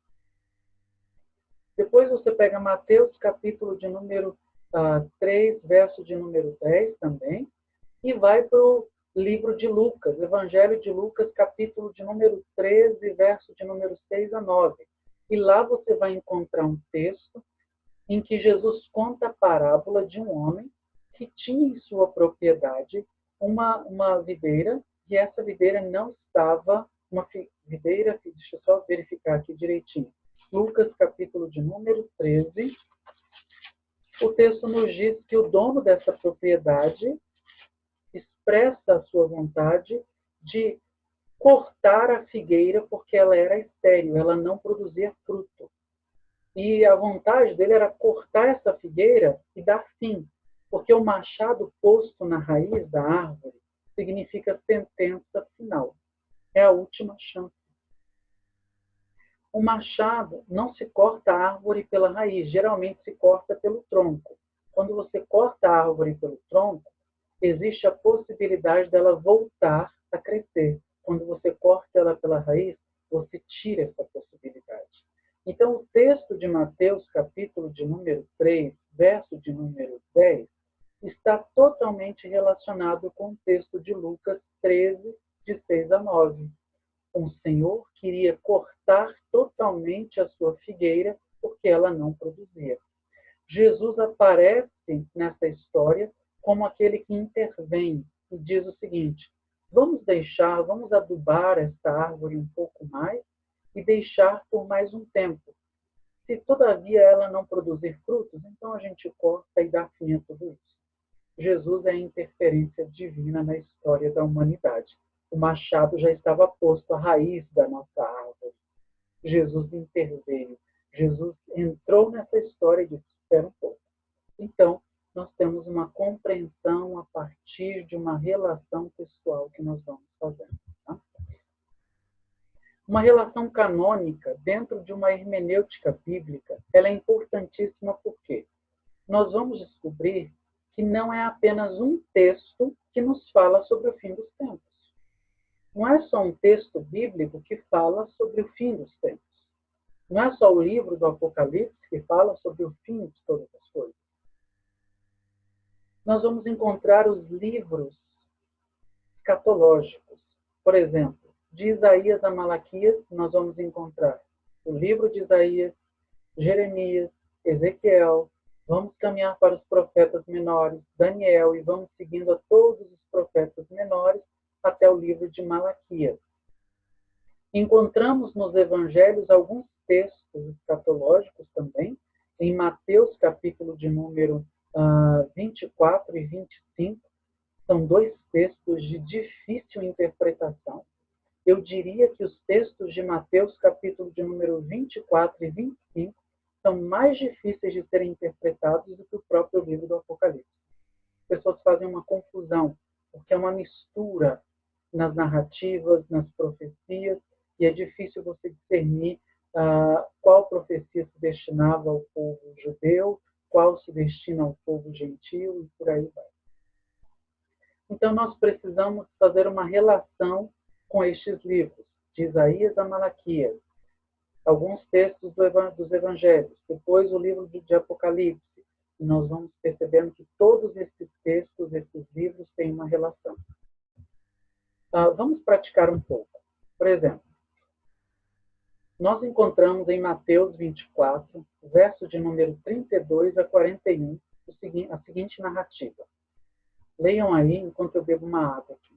Depois você pega Mateus, capítulo de número 3, verso de número 10 também, e vai para o livro de Lucas, Evangelho de Lucas, capítulo de número 13, verso de número 6 a 9. E lá você vai encontrar um texto em que Jesus conta a parábola de um homem que tinha em sua propriedade uma videira, e essa videira não estava, uma videira, deixa eu só verificar aqui direitinho, Lucas, capítulo de número 13, o texto nos diz que o dono dessa propriedade expressa a sua vontade de cortar a figueira porque ela era estéril, ela não produzia fruto. E a vontade dele era cortar essa figueira e dar fim, porque o machado posto na raiz da árvore significa sentença final. É a última chance. O machado não se corta a árvore pela raiz, geralmente se corta pelo tronco. Quando você corta a árvore pelo tronco, existe a possibilidade dela voltar a crescer. Quando você corta ela pela raiz, você tira essa possibilidade. Então, o texto de Mateus, capítulo de número 3, verso de número 10, está totalmente relacionado com o texto de Lucas 13, de 6 a 9. O Senhor queria cortar totalmente a sua figueira porque ela não produzia. Jesus aparece nessa história como aquele que intervém e diz o seguinte: vamos adubar esta árvore um pouco mais e deixar por mais um tempo. Se todavia ela não produzir frutos, então a gente corta e dá fim a tudo isso. Jesus é a interferência divina na história da humanidade. O machado já estava posto à raiz da nossa árvore. Jesus interveio. Jesus entrou nessa história e disse: espera um pouco. Então, nós temos uma compreensão a partir de uma relação pessoal que nós vamos fazendo. Tá? Uma relação canônica dentro de uma hermenêutica bíblica, ela é importantíssima porque nós vamos descobrir que não é apenas um texto que nos fala sobre o fim dos tempos. Não é só um texto bíblico que fala sobre o fim dos tempos. Não é só o livro do Apocalipse que fala sobre o fim de todas as coisas. Nós vamos encontrar os livros escatológicos. Por exemplo, de Isaías a Malaquias, nós vamos encontrar o livro de Isaías, Jeremias, Ezequiel. Vamos caminhar para os profetas menores, Daniel, e vamos seguindo a todos os profetas menores até o livro de Malaquias. Encontramos nos evangelhos alguns textos escatológicos também, em Mateus, capítulo de número 24 e 25, são dois textos de difícil interpretação. Eu diria que os textos de Mateus, capítulo de número 24 e 25, são mais difíceis de serem interpretados do que o próprio livro do Apocalipse. As pessoas fazem uma confusão, porque é uma mistura nas narrativas, nas profecias, e é difícil você discernir qual profecia se destinava ao povo judeu, qual se destina ao povo gentil, e por aí vai. Então, nós precisamos fazer uma relação com estes livros, de Isaías a Malaquias, alguns textos dos evangelhos, depois o livro de Apocalipse, e nós vamos percebendo que todos esses textos, esses livros, têm uma relação. Vamos praticar um pouco. Por exemplo, nós encontramos em Mateus 24, verso de número 32 a 41, a seguinte narrativa. Leiam aí enquanto eu bebo uma água aqui.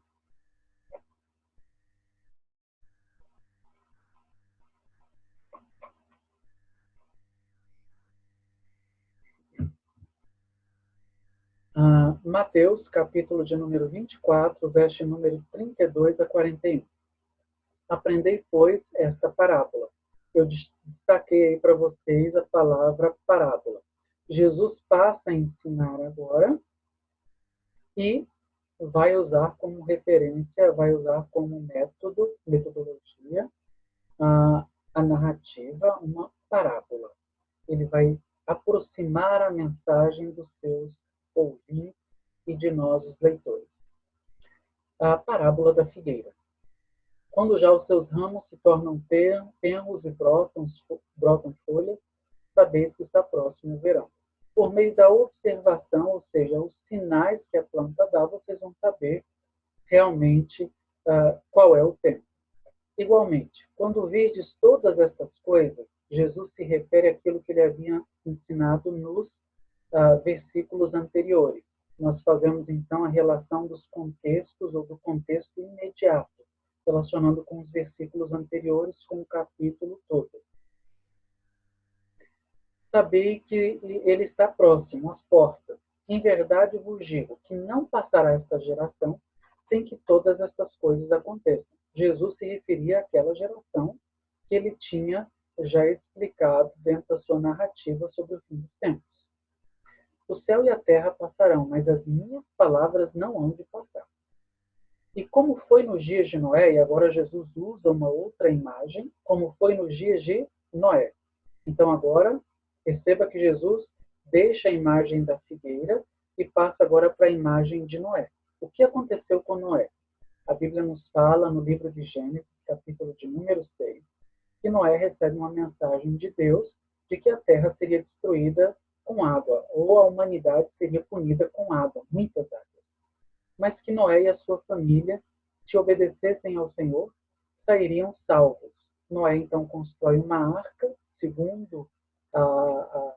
Mateus, capítulo de número 24, verso de número 32 a 41. Aprendei, pois, esta parábola. Eu destaquei aí para vocês a palavra parábola. Jesus passa a ensinar agora e vai usar como referência, vai usar como metodologia, a narrativa, uma parábola. Ele vai aproximar a mensagem dos seus ouvintes e de nós, os leitores. A parábola da figueira. Quando já os seus ramos se tornam tenros e brotam folhas, sabeis que está próximo o verão. Por meio da observação, ou seja, os sinais que a planta dá, vocês vão saber realmente qual é o tempo. Igualmente, quando virdes todas essas coisas, Jesus se refere àquilo que ele havia ensinado nos versículos anteriores. Nós fazemos, então, a relação dos contextos ou do contexto imediato, relacionando com os versículos anteriores, com o capítulo todo. Sabei que ele está próximo, às portas. Em verdade vos digo que não passará esta geração sem que todas estas coisas aconteçam. Jesus se referia àquela geração que ele tinha já explicado dentro da sua narrativa sobre o fim dos tempos. O céu e a terra passarão, mas as minhas palavras não hão de passar. E como foi nos dias de Noé, e agora Jesus usa uma outra imagem, como foi nos dias de Noé. Então agora, perceba que Jesus deixa a imagem da figueira e passa agora para a imagem de Noé. O que aconteceu com Noé? A Bíblia nos fala no livro de Gênesis, capítulo de número 6, que Noé recebe uma mensagem de Deus de que a terra seria destruída com água, ou a humanidade seria punida com água, muitas águas. Mas que Noé e a sua família, se obedecessem ao Senhor, sairiam salvos. Noé, então, constrói uma arca, segundo a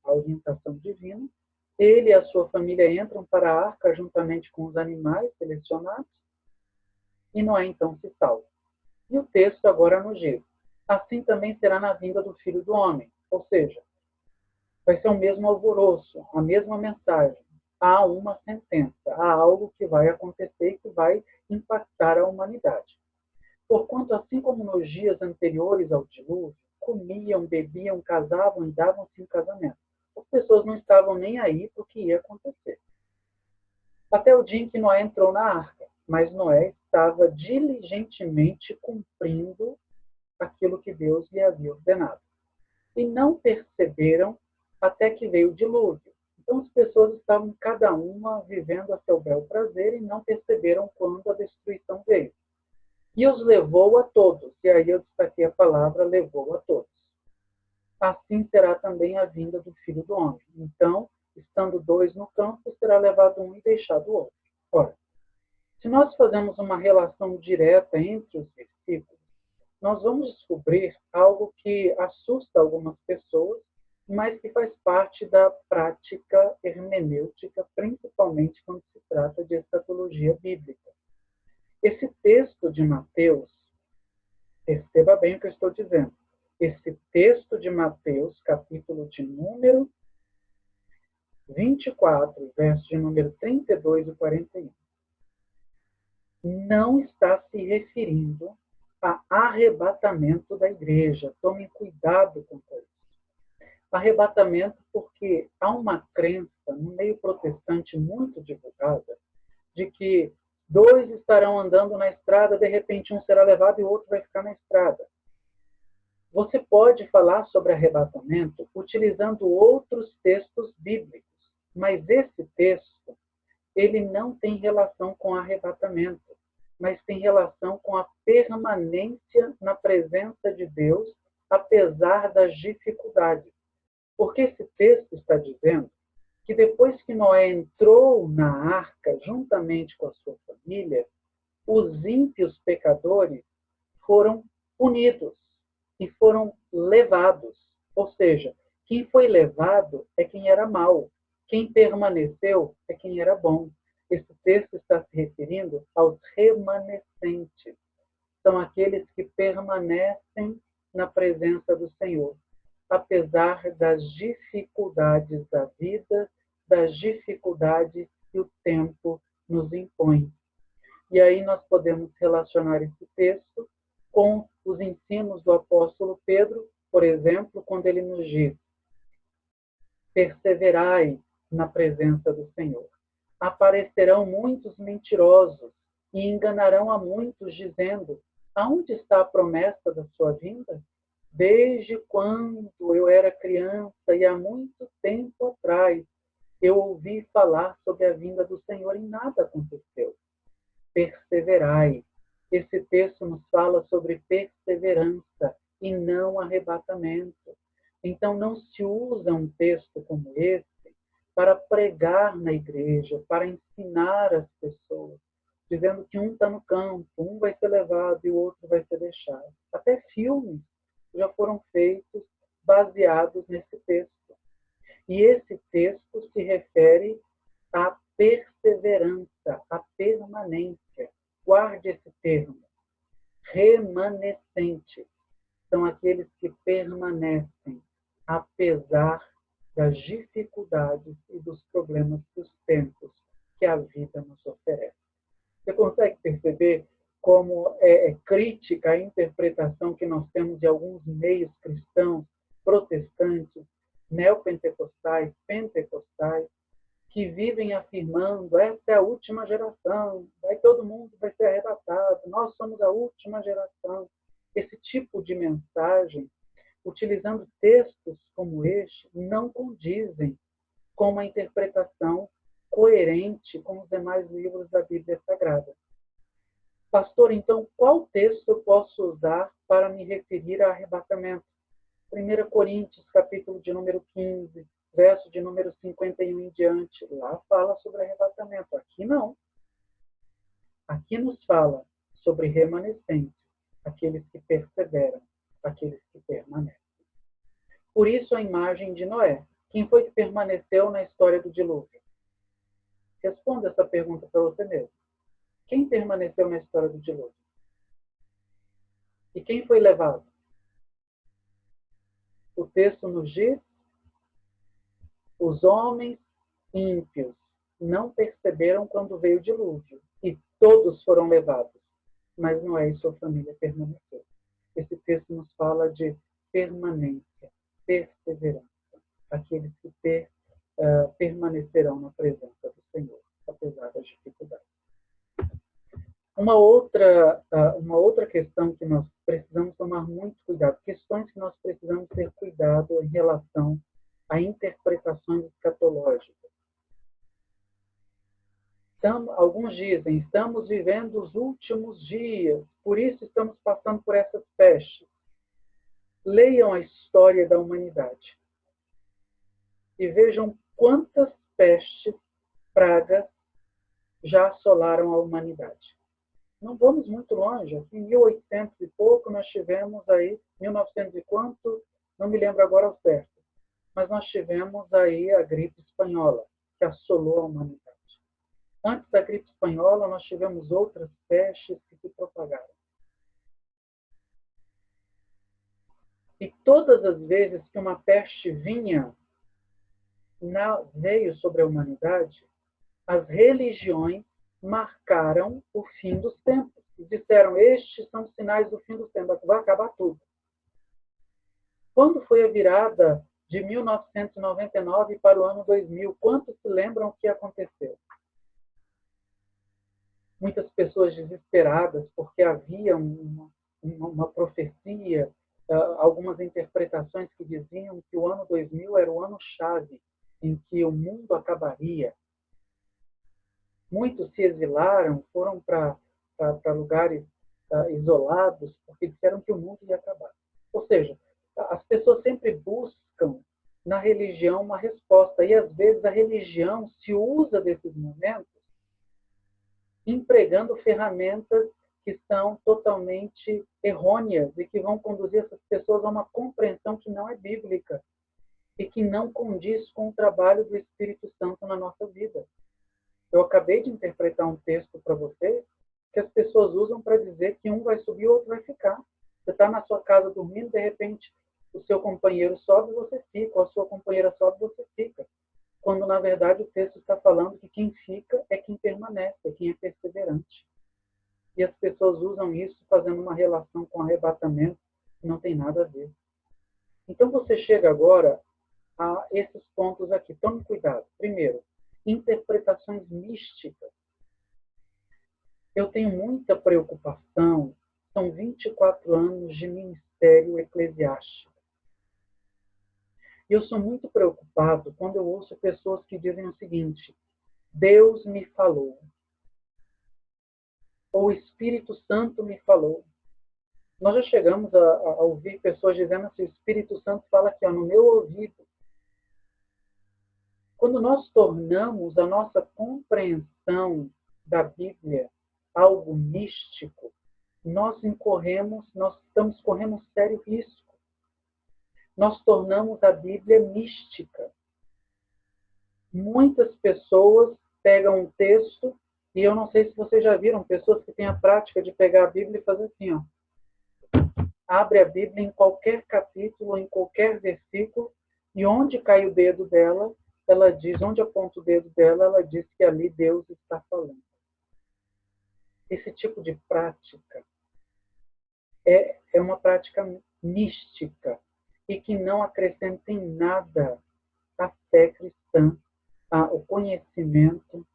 orientação divina. Ele e a sua família entram para a arca juntamente com os animais selecionados, e Noé, então, se salva. E o texto agora nos diz: assim também será na vinda do Filho do Homem. Ou seja, vai ser o mesmo alvoroço, a mesma mensagem. Há uma sentença, há algo que vai acontecer e que vai impactar a humanidade. Porquanto, assim como nos dias anteriores ao dilúvio, comiam, bebiam, casavam e davam-se em casamento. As pessoas não estavam nem aí para o que ia acontecer. Até o dia em que Noé entrou na arca. Mas Noé estava diligentemente cumprindo aquilo que Deus lhe havia ordenado. E não perceberam até que veio o dilúvio. Então as pessoas estavam cada uma vivendo a seu bel prazer e não perceberam quando a destruição veio. E os levou a todos. E aí eu destaquei a palavra levou a todos. Assim será também a vinda do Filho do Homem. Então, estando dois no campo, será levado um e deixado o outro. Ora, se nós fazemos uma relação direta entre os versículos, nós vamos descobrir algo que assusta algumas pessoas, mas que faz parte da prática hermenêutica, principalmente quando se trata de escatologia bíblica. Esse texto de Mateus, perceba bem o que eu estou dizendo, esse texto de Mateus, capítulo de número 24, verso de número 32 e 41, não está se referindo a arrebatamento da igreja. Tomem cuidado com isso. Arrebatamento porque há uma crença no meio protestante muito divulgada de que dois estarão andando na estrada, de repente um será levado e o outro vai ficar na estrada. Você pode falar sobre arrebatamento utilizando outros textos bíblicos, mas esse texto ele não tem relação com arrebatamento, mas tem relação com a permanência na presença de Deus, apesar das dificuldades. Porque esse texto está dizendo que depois que Noé entrou na arca, juntamente com a sua família, os ímpios pecadores foram punidos e foram levados. Ou seja, quem foi levado é quem era mau. Quem permaneceu é quem era bom. Esse texto está se referindo aos remanescentes. São aqueles que permanecem na presença do Senhor, apesar das dificuldades da vida, das dificuldades que o tempo nos impõe. E aí nós podemos relacionar esse texto com os ensinos do apóstolo Pedro, por exemplo, quando ele nos diz: perseverai na presença do Senhor. Aparecerão muitos mentirosos e enganarão a muitos, dizendo: aonde está a promessa da sua vinda? Desde quando eu era criança e há muito tempo atrás eu ouvi falar sobre a vinda do Senhor e nada aconteceu. Perseverai. Esse texto nos fala sobre perseverança e não arrebatamento. Então, não se usa um texto como esse para pregar na igreja, para ensinar as pessoas, dizendo que um está no campo, um vai ser levado e o outro vai ser deixado. Até filmes já foram feitos baseados nesse texto. E esse texto se refere à perseverança, à permanência. Guarde esse termo. Remanescentes são aqueles que permanecem, apesar das dificuldades e dos problemas dos tempos que a vida nos oferece. Você consegue perceber como é crítica a interpretação que nós temos de alguns meios cristãos, protestantes, neopentecostais, pentecostais, que vivem afirmando: essa é a última geração, todo mundo vai ser arrebatado, nós somos a última geração. Esse tipo de mensagem, utilizando textos como este, não condizem com uma interpretação coerente com os demais livros da Bíblia Sagrada. Pastor, então, qual texto eu posso usar para me referir a arrebatamento? 1 Coríntios, capítulo de número 15, verso de número 51 em diante. Lá fala sobre arrebatamento. Aqui não. Aqui nos fala sobre remanescentes, aqueles que perseveram, aqueles que permanecem. Por isso a imagem de Noé. Quem foi que permaneceu na história do dilúvio? Responda essa pergunta para você mesmo. Quem permaneceu na história do dilúvio? E quem foi levado? O texto nos diz: os homens ímpios não perceberam quando veio o dilúvio, e todos foram levados. Mas Noé e sua família permaneceram. Esse texto nos fala de permanência, perseverança. Aqueles que permanecerão na presença do Senhor, apesar das dificuldades. Uma outra questão que nós precisamos tomar muito cuidado, questões que nós precisamos ter cuidado em relação a interpretações escatológicas. Alguns dizem: estamos vivendo os últimos dias, por isso estamos passando por essas pestes. Leiam a história da humanidade e vejam quantas pestes, pragas já assolaram a humanidade. Não vamos muito longe. Aqui em 1800 e pouco nós tivemos aí, 1900 e quanto, não me lembro agora ao certo, mas nós tivemos aí a gripe espanhola, que assolou a humanidade. Antes da gripe espanhola, nós tivemos outras pestes que se propagaram. E todas as vezes que uma peste veio sobre a humanidade, as religiões marcaram o fim dos tempos. E disseram: estes são os sinais do fim dos tempos, vai acabar tudo. Quando foi a virada de 1999 para o ano 2000, quantos se lembram o que aconteceu? Muitas pessoas desesperadas, porque havia uma profecia, algumas interpretações que diziam que o ano 2000 era o ano-chave, em que o mundo acabaria. Muitos se exilaram, foram para lugares isolados, porque disseram que o mundo ia acabar. Ou seja, as pessoas sempre buscam na religião uma resposta, e às vezes a religião se usa desses momentos empregando ferramentas que são totalmente errôneas e que vão conduzir essas pessoas a uma compreensão que não é bíblica e que não condiz com o trabalho do Espírito Santo na nossa vida. Eu acabei de interpretar um texto para vocês que as pessoas usam para dizer que um vai subir e o outro vai ficar. Você está na sua casa dormindo, de repente o seu companheiro sobe e você fica, ou a sua companheira sobe e você fica. Quando, na verdade, o texto está falando que quem fica é quem permanece, é quem é perseverante. E as pessoas usam isso fazendo uma relação com arrebatamento que não tem nada a ver. Então você chega agora a esses pontos aqui. Tome cuidado. Primeiro, interpretações místicas. Eu tenho muita preocupação. São 24 anos de ministério eclesiástico. E eu sou muito preocupado quando eu ouço pessoas que dizem o seguinte: Deus me falou. Ou o Espírito Santo me falou. Nós já chegamos a ouvir pessoas dizendo assim: o Espírito Santo fala aqui, ó, no meu ouvido. Quando nós tornamos a nossa compreensão da Bíblia algo místico, nós estamos correndo um sério risco. Nós tornamos a Bíblia mística. Muitas pessoas pegam um texto, e eu não sei se vocês já viram pessoas que têm a prática de pegar a Bíblia e fazer assim, ó. Abre a Bíblia em qualquer capítulo, em qualquer versículo, e onde cai o dedo dela, ela diz, onde aponta o dedo dela, ela diz que ali Deus está falando. Esse tipo de prática é uma prática mística e que não acrescenta em nada a fé cristã, o conhecimento,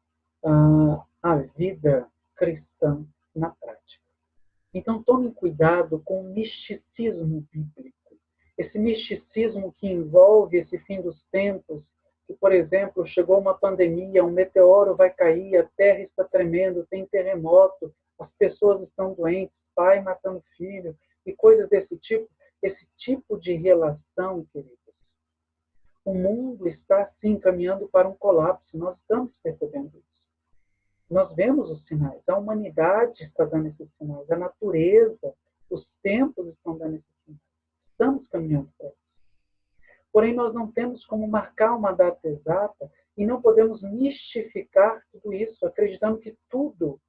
a vida cristã na prática. Então, tomem cuidado com o misticismo bíblico. Esse misticismo que envolve esse fim dos tempos, que, por exemplo, chegou uma pandemia, um meteoro vai cair, a terra está tremendo, tem terremoto, as pessoas estão doentes, pai matando filho, e coisas desse tipo. Esse tipo de relação, queridos, o mundo está, sim, caminhando para um colapso. Nós estamos percebendo isso. Nós vemos os sinais. A humanidade está dando esses sinais. A natureza, os tempos estão dando esses sinais. Estamos caminhando para isso. Porém, nós não temos como marcar uma data exata e não podemos mistificar tudo isso, acreditando que tudo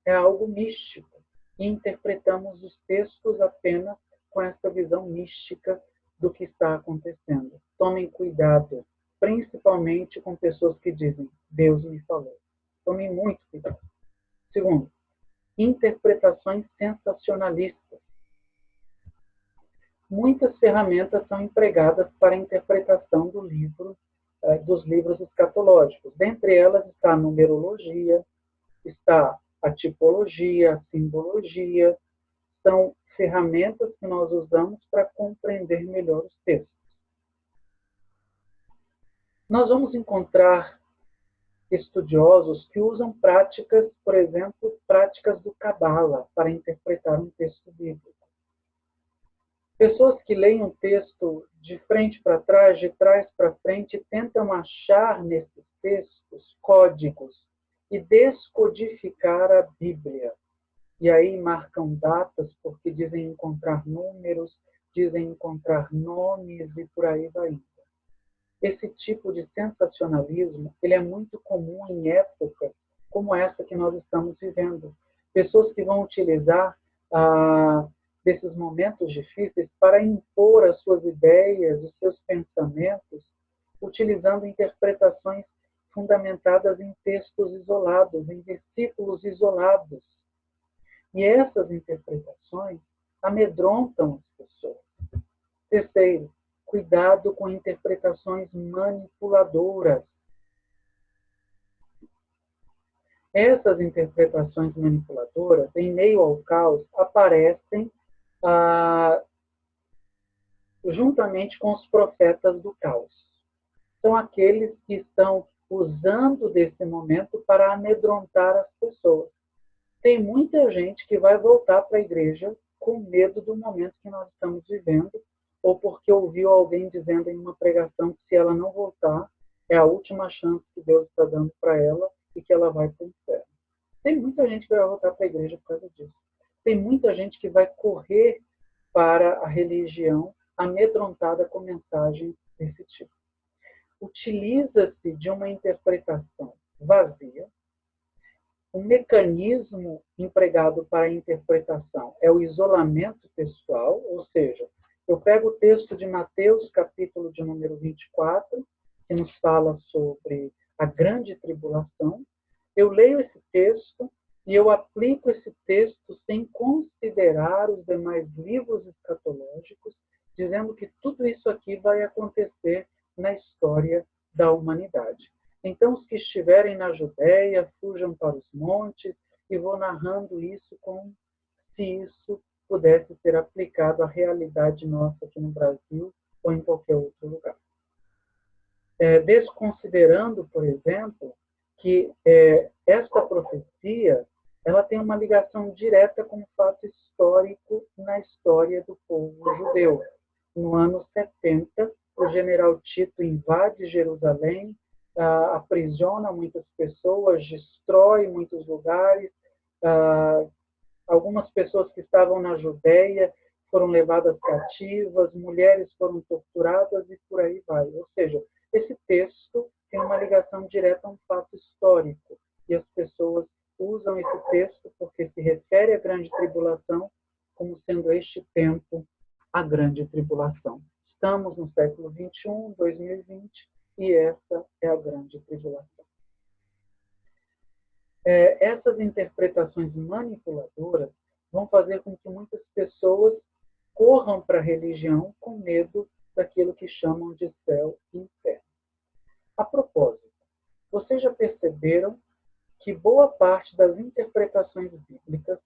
é algo místico. E interpretamos os textos apenas com essa visão mística do que está acontecendo. Tomem cuidado, principalmente com pessoas que dizem, Deus me falou. Tomem muito cuidado. Segundo, interpretações sensacionalistas. Muitas ferramentas são empregadas para a interpretação dos livros escatológicos. Dentre elas está a numerologia, está a tipologia, a simbologia. São ferramentas que nós usamos para compreender melhor os textos. Nós vamos encontrar estudiosos que usam práticas, por exemplo, práticas do Cabala para interpretar um texto bíblico. Pessoas que leem um texto de frente para trás, de trás para frente, tentam achar nesses textos códigos e descodificar a Bíblia. E aí marcam datas porque dizem encontrar números, dizem encontrar nomes e por aí vai indo. Esse tipo de sensacionalismo, ele é muito comum em épocas como essa que nós estamos vivendo. Pessoas que vão utilizar desses momentos difíceis para impor as suas ideias, os seus pensamentos, utilizando interpretações fundamentadas em textos isolados, em versículos isolados. E essas interpretações amedrontam as pessoas. Terceiro, cuidado com interpretações manipuladoras. Essas interpretações manipuladoras, em meio ao caos, aparecem juntamente com os profetas do caos. São aqueles que estão usando desse momento para amedrontar as pessoas. Tem muita gente que vai voltar para a igreja com medo do momento que nós estamos vivendo, ou porque ouviu alguém dizendo em uma pregação que se ela não voltar, é a última chance que Deus está dando para ela e que ela vai para o inferno. Tem muita gente que vai voltar para a igreja por causa disso. Tem muita gente que vai correr para a religião amedrontada com mensagens desse tipo. Utiliza-se de uma interpretação vazia. O mecanismo empregado para a interpretação é o isolamento pessoal, ou seja, eu pego o texto de Mateus, capítulo de número 24, que nos fala sobre a grande tribulação. Eu leio esse texto e eu aplico esse texto sem considerar os demais livros escatológicos, dizendo que tudo isso aqui vai acontecer na história da humanidade. Então, os que estiverem na Judéia, fujam para os montes, e vou narrando isso como se isso pudesse ser aplicado à realidade nossa aqui no Brasil ou em qualquer outro lugar. Desconsiderando, por exemplo, que esta profecia ela tem uma ligação direta com um fato histórico na história do povo judeu. No ano 70, o general Tito invade Jerusalém, aprisiona muitas pessoas, destrói muitos lugares. Algumas pessoas que estavam na Judéia foram levadas cativas, mulheres foram torturadas e por aí vai. Ou seja, esse texto tem uma ligação direta a um fato histórico. E as pessoas usam esse texto porque se refere à grande tribulação como sendo este tempo a grande tribulação. Estamos no século 21, 2020, e essa é a grande tribulação. Essas interpretações manipuladoras vão fazer com que muitas pessoas corram para a religião com medo daquilo que chamam de céu e inferno. A propósito, vocês já perceberam que boa parte das interpretações bíblicas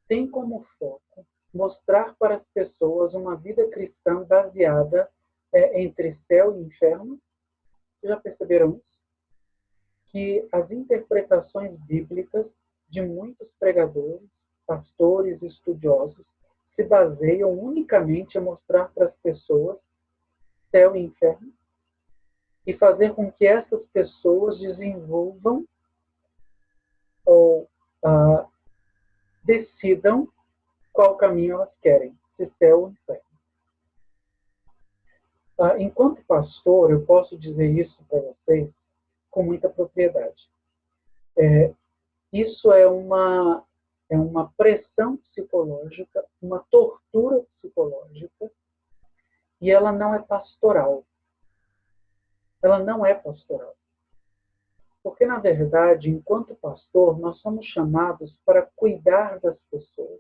tem como foco mostrar para as pessoas uma vida cristã baseada entre céu e inferno? Vocês já perceberam isso? Que as interpretações bíblicas de muitos pregadores, pastores e estudiosos se baseiam unicamente em mostrar para as pessoas céu e inferno e fazer com que essas pessoas desenvolvam ou decidam qual caminho elas querem, se céu ou inferno. Enquanto pastor, eu posso dizer isso para vocês com muita propriedade. Isso é uma pressão psicológica, uma tortura psicológica, e ela não é pastoral. Ela não é pastoral. Porque, na verdade, enquanto pastor, nós somos chamados para cuidar das pessoas,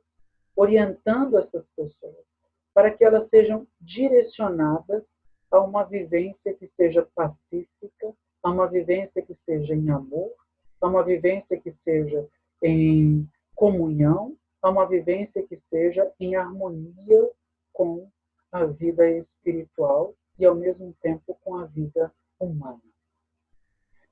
orientando essas pessoas, para que elas sejam direcionadas a uma vivência que seja pacífica, a uma vivência que seja em amor, a uma vivência que seja em comunhão, a uma vivência que seja em harmonia com a vida espiritual e, ao mesmo tempo, com a vida humana.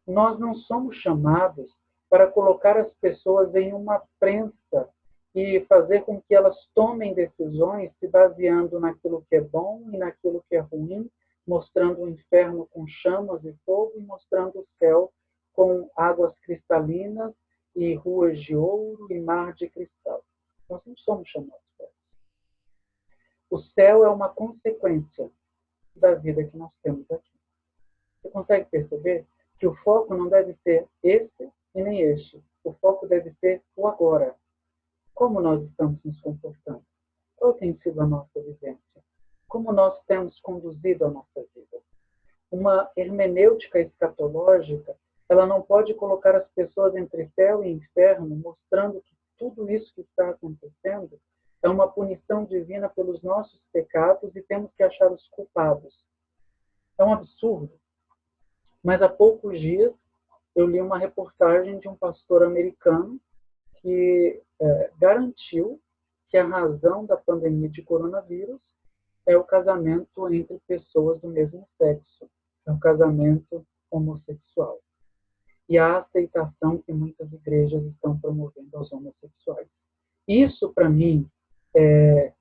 Nós não somos chamados para colocar as pessoas em uma prensa e fazer com que elas tomem decisões se baseando naquilo que é bom e naquilo que é ruim, mostrando o inferno com chamas e fogo e mostrando o céu com águas cristalinas e ruas de ouro e mar de cristal. Nós não somos chamados para isso. O céu é uma consequência da vida que nós temos aqui. Você consegue perceber que o foco não deve ser esse e nem este. O foco deve ser o agora. Como nós estamos nos comportando? Qual tem sido a nossa vivência? Como nós temos conduzido a nossa vida? Uma hermenêutica escatológica, ela não pode colocar as pessoas entre céu e inferno, mostrando que tudo isso que está acontecendo é uma punição divina pelos nossos pecados e temos que achar os culpados. É um absurdo. Mas há poucos dias eu li uma reportagem de um pastor americano que garantiu que a razão da pandemia de coronavírus é o casamento entre pessoas do mesmo sexo, é o casamento homossexual. E a aceitação que muitas igrejas estão promovendo aos homossexuais. Isso, para mim, é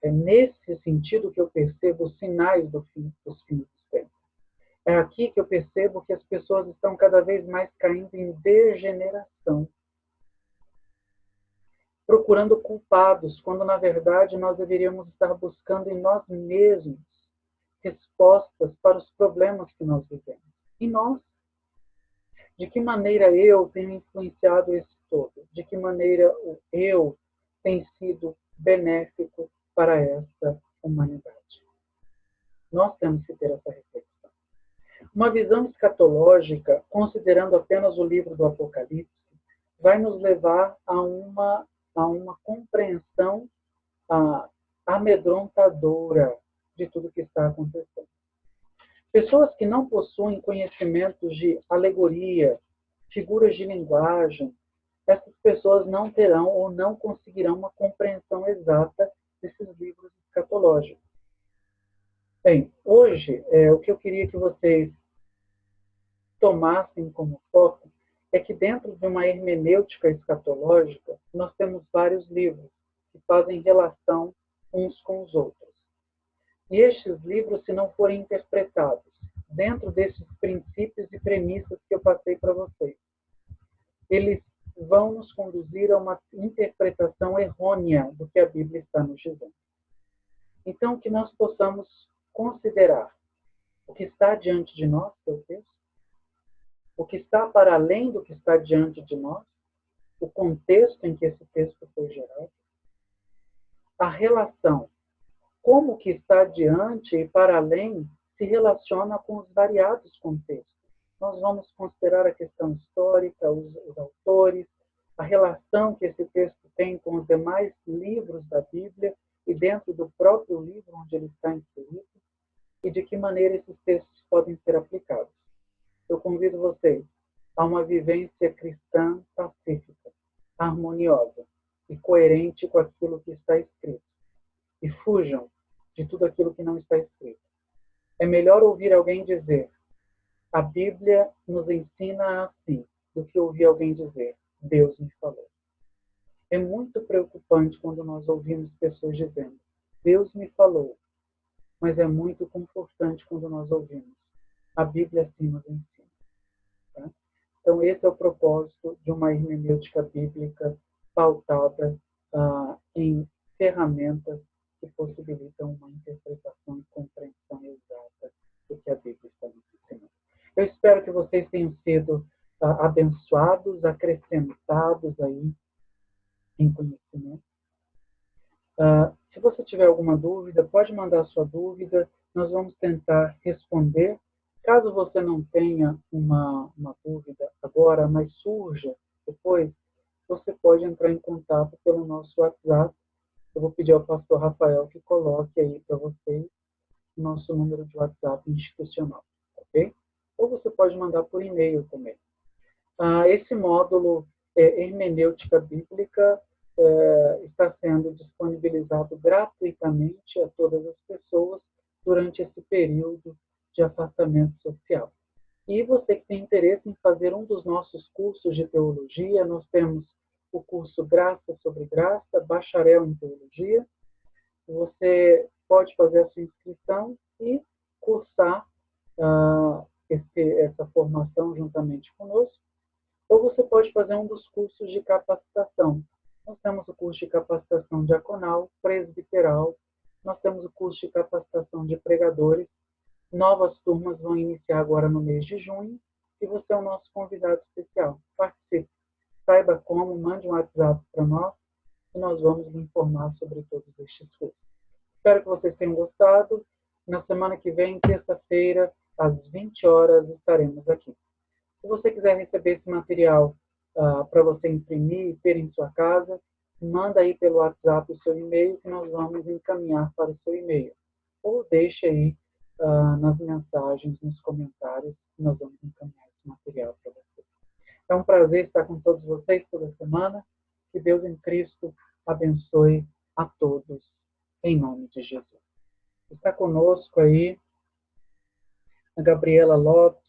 nesse sentido que eu percebo os sinais dos fins dos tempos. É aqui que eu percebo que as pessoas estão cada vez mais caindo em degeneração, procurando culpados, quando, na verdade, nós deveríamos estar buscando em nós mesmos respostas para os problemas que nós vivemos. E nós? De que maneira eu tenho influenciado esse todo? De que maneira eu tenho sido benéfico para essa humanidade? Nós temos que ter essa reflexão. Uma visão escatológica, considerando apenas o livro do Apocalipse, vai nos levar a uma compreensão amedrontadora de tudo que está acontecendo. Pessoas que não possuem conhecimentos de alegoria, figuras de linguagem, essas pessoas não terão ou não conseguirão uma compreensão exata desses livros escatológicos. Bem, hoje, o que eu queria que vocês tomassem como foco é que dentro de uma hermenêutica escatológica, nós temos vários livros que fazem relação uns com os outros. E estes livros, se não forem interpretados dentro desses princípios e premissas que eu passei para vocês, eles vão nos conduzir a uma interpretação errônea do que a Bíblia está nos dizendo. Então, que nós possamos considerar o que está diante de nós, que é o texto, o que está para além do que está diante de nós, o contexto em que esse texto foi gerado, a relação, como o que está diante e para além se relaciona com os variados contextos. Nós vamos considerar a questão histórica, os autores, a relação que esse texto tem com os demais livros da Bíblia e dentro do próprio livro onde ele está inserido, e de que maneira esses textos podem ser aplicados. Eu convido vocês a uma vivência cristã pacífica, harmoniosa e coerente com aquilo que está escrito. E fujam de tudo aquilo que não está escrito. É melhor ouvir alguém dizer: a Bíblia nos ensina assim, do que ouvir alguém dizer: Deus me falou. É muito preocupante quando nós ouvimos pessoas dizendo: Deus me falou. Mas é muito confortante quando nós ouvimos: a Bíblia assim nos ensina. Tá? Então, esse é o propósito de uma hermenêutica bíblica pautada em ferramentas que possibilitam uma interpretação e compreensão exata do que a Bíblia está nos ensinando. Eu espero que vocês tenham sido abençoados, acrescentados aí em conhecimento. Se você tiver alguma dúvida, pode mandar sua dúvida, nós vamos tentar responder. Caso você não tenha uma dúvida agora, mas surja depois, você pode entrar em contato pelo nosso WhatsApp. Eu vou pedir ao pastor Rafael que coloque aí para vocês o nosso número de WhatsApp institucional, ok? Ou você pode mandar por e-mail também. Esse módulo hermenêutica bíblica está sendo disponibilizado gratuitamente a todas as pessoas durante esse período de afastamento social. E você que tem interesse em fazer um dos nossos cursos de teologia, nós temos o curso Graça sobre Graça, Bacharel em Teologia. Você pode fazer a sua inscrição e cursar essa formação juntamente conosco. Ou você pode fazer um dos cursos de capacitação. Nós temos o curso de capacitação diaconal, presbiteral, nós temos o curso de capacitação de pregadores. Novas turmas vão iniciar agora no mês de junho e você é o nosso convidado especial. Participe. Saiba como, mande um WhatsApp para nós e nós vamos lhe informar sobre todos estes cursos. Espero que vocês tenham gostado. Na semana que vem, terça-feira, às 20 horas, estaremos aqui. Se você quiser receber esse material para você imprimir e ter em sua casa, manda aí pelo WhatsApp o seu e-mail que nós vamos encaminhar para o seu e-mail. Ou deixe aí nas mensagens, nos comentários, que nós vamos encaminhar esse material para você. É um prazer estar com todos vocês toda semana. Que Deus em Cristo abençoe a todos, em nome de Jesus. Está conosco aí a Gabriela Lopes,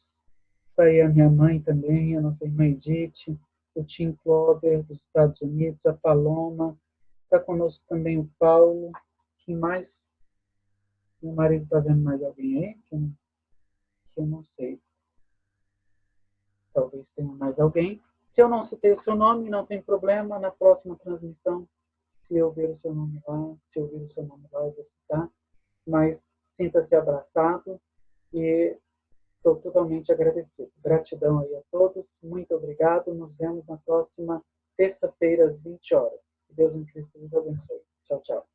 está aí a minha mãe também, a nossa irmã Edith, o Tim Clover dos Estados Unidos, a Paloma, está conosco também o Paulo. Quem mais? Meu marido está vendo mais alguém aí? Que eu não sei. Talvez tenha mais alguém. Se eu não citei o seu nome, não tem problema. Na próxima transmissão, se eu ver o seu nome lá, eu vou citar. Mas sinta-se abraçado e estou totalmente agradecido. Gratidão aí a todos. Muito obrigado. Nos vemos na próxima terça-feira, às 20 horas. Que Deus em Cristo nos abençoe. Tchau, tchau.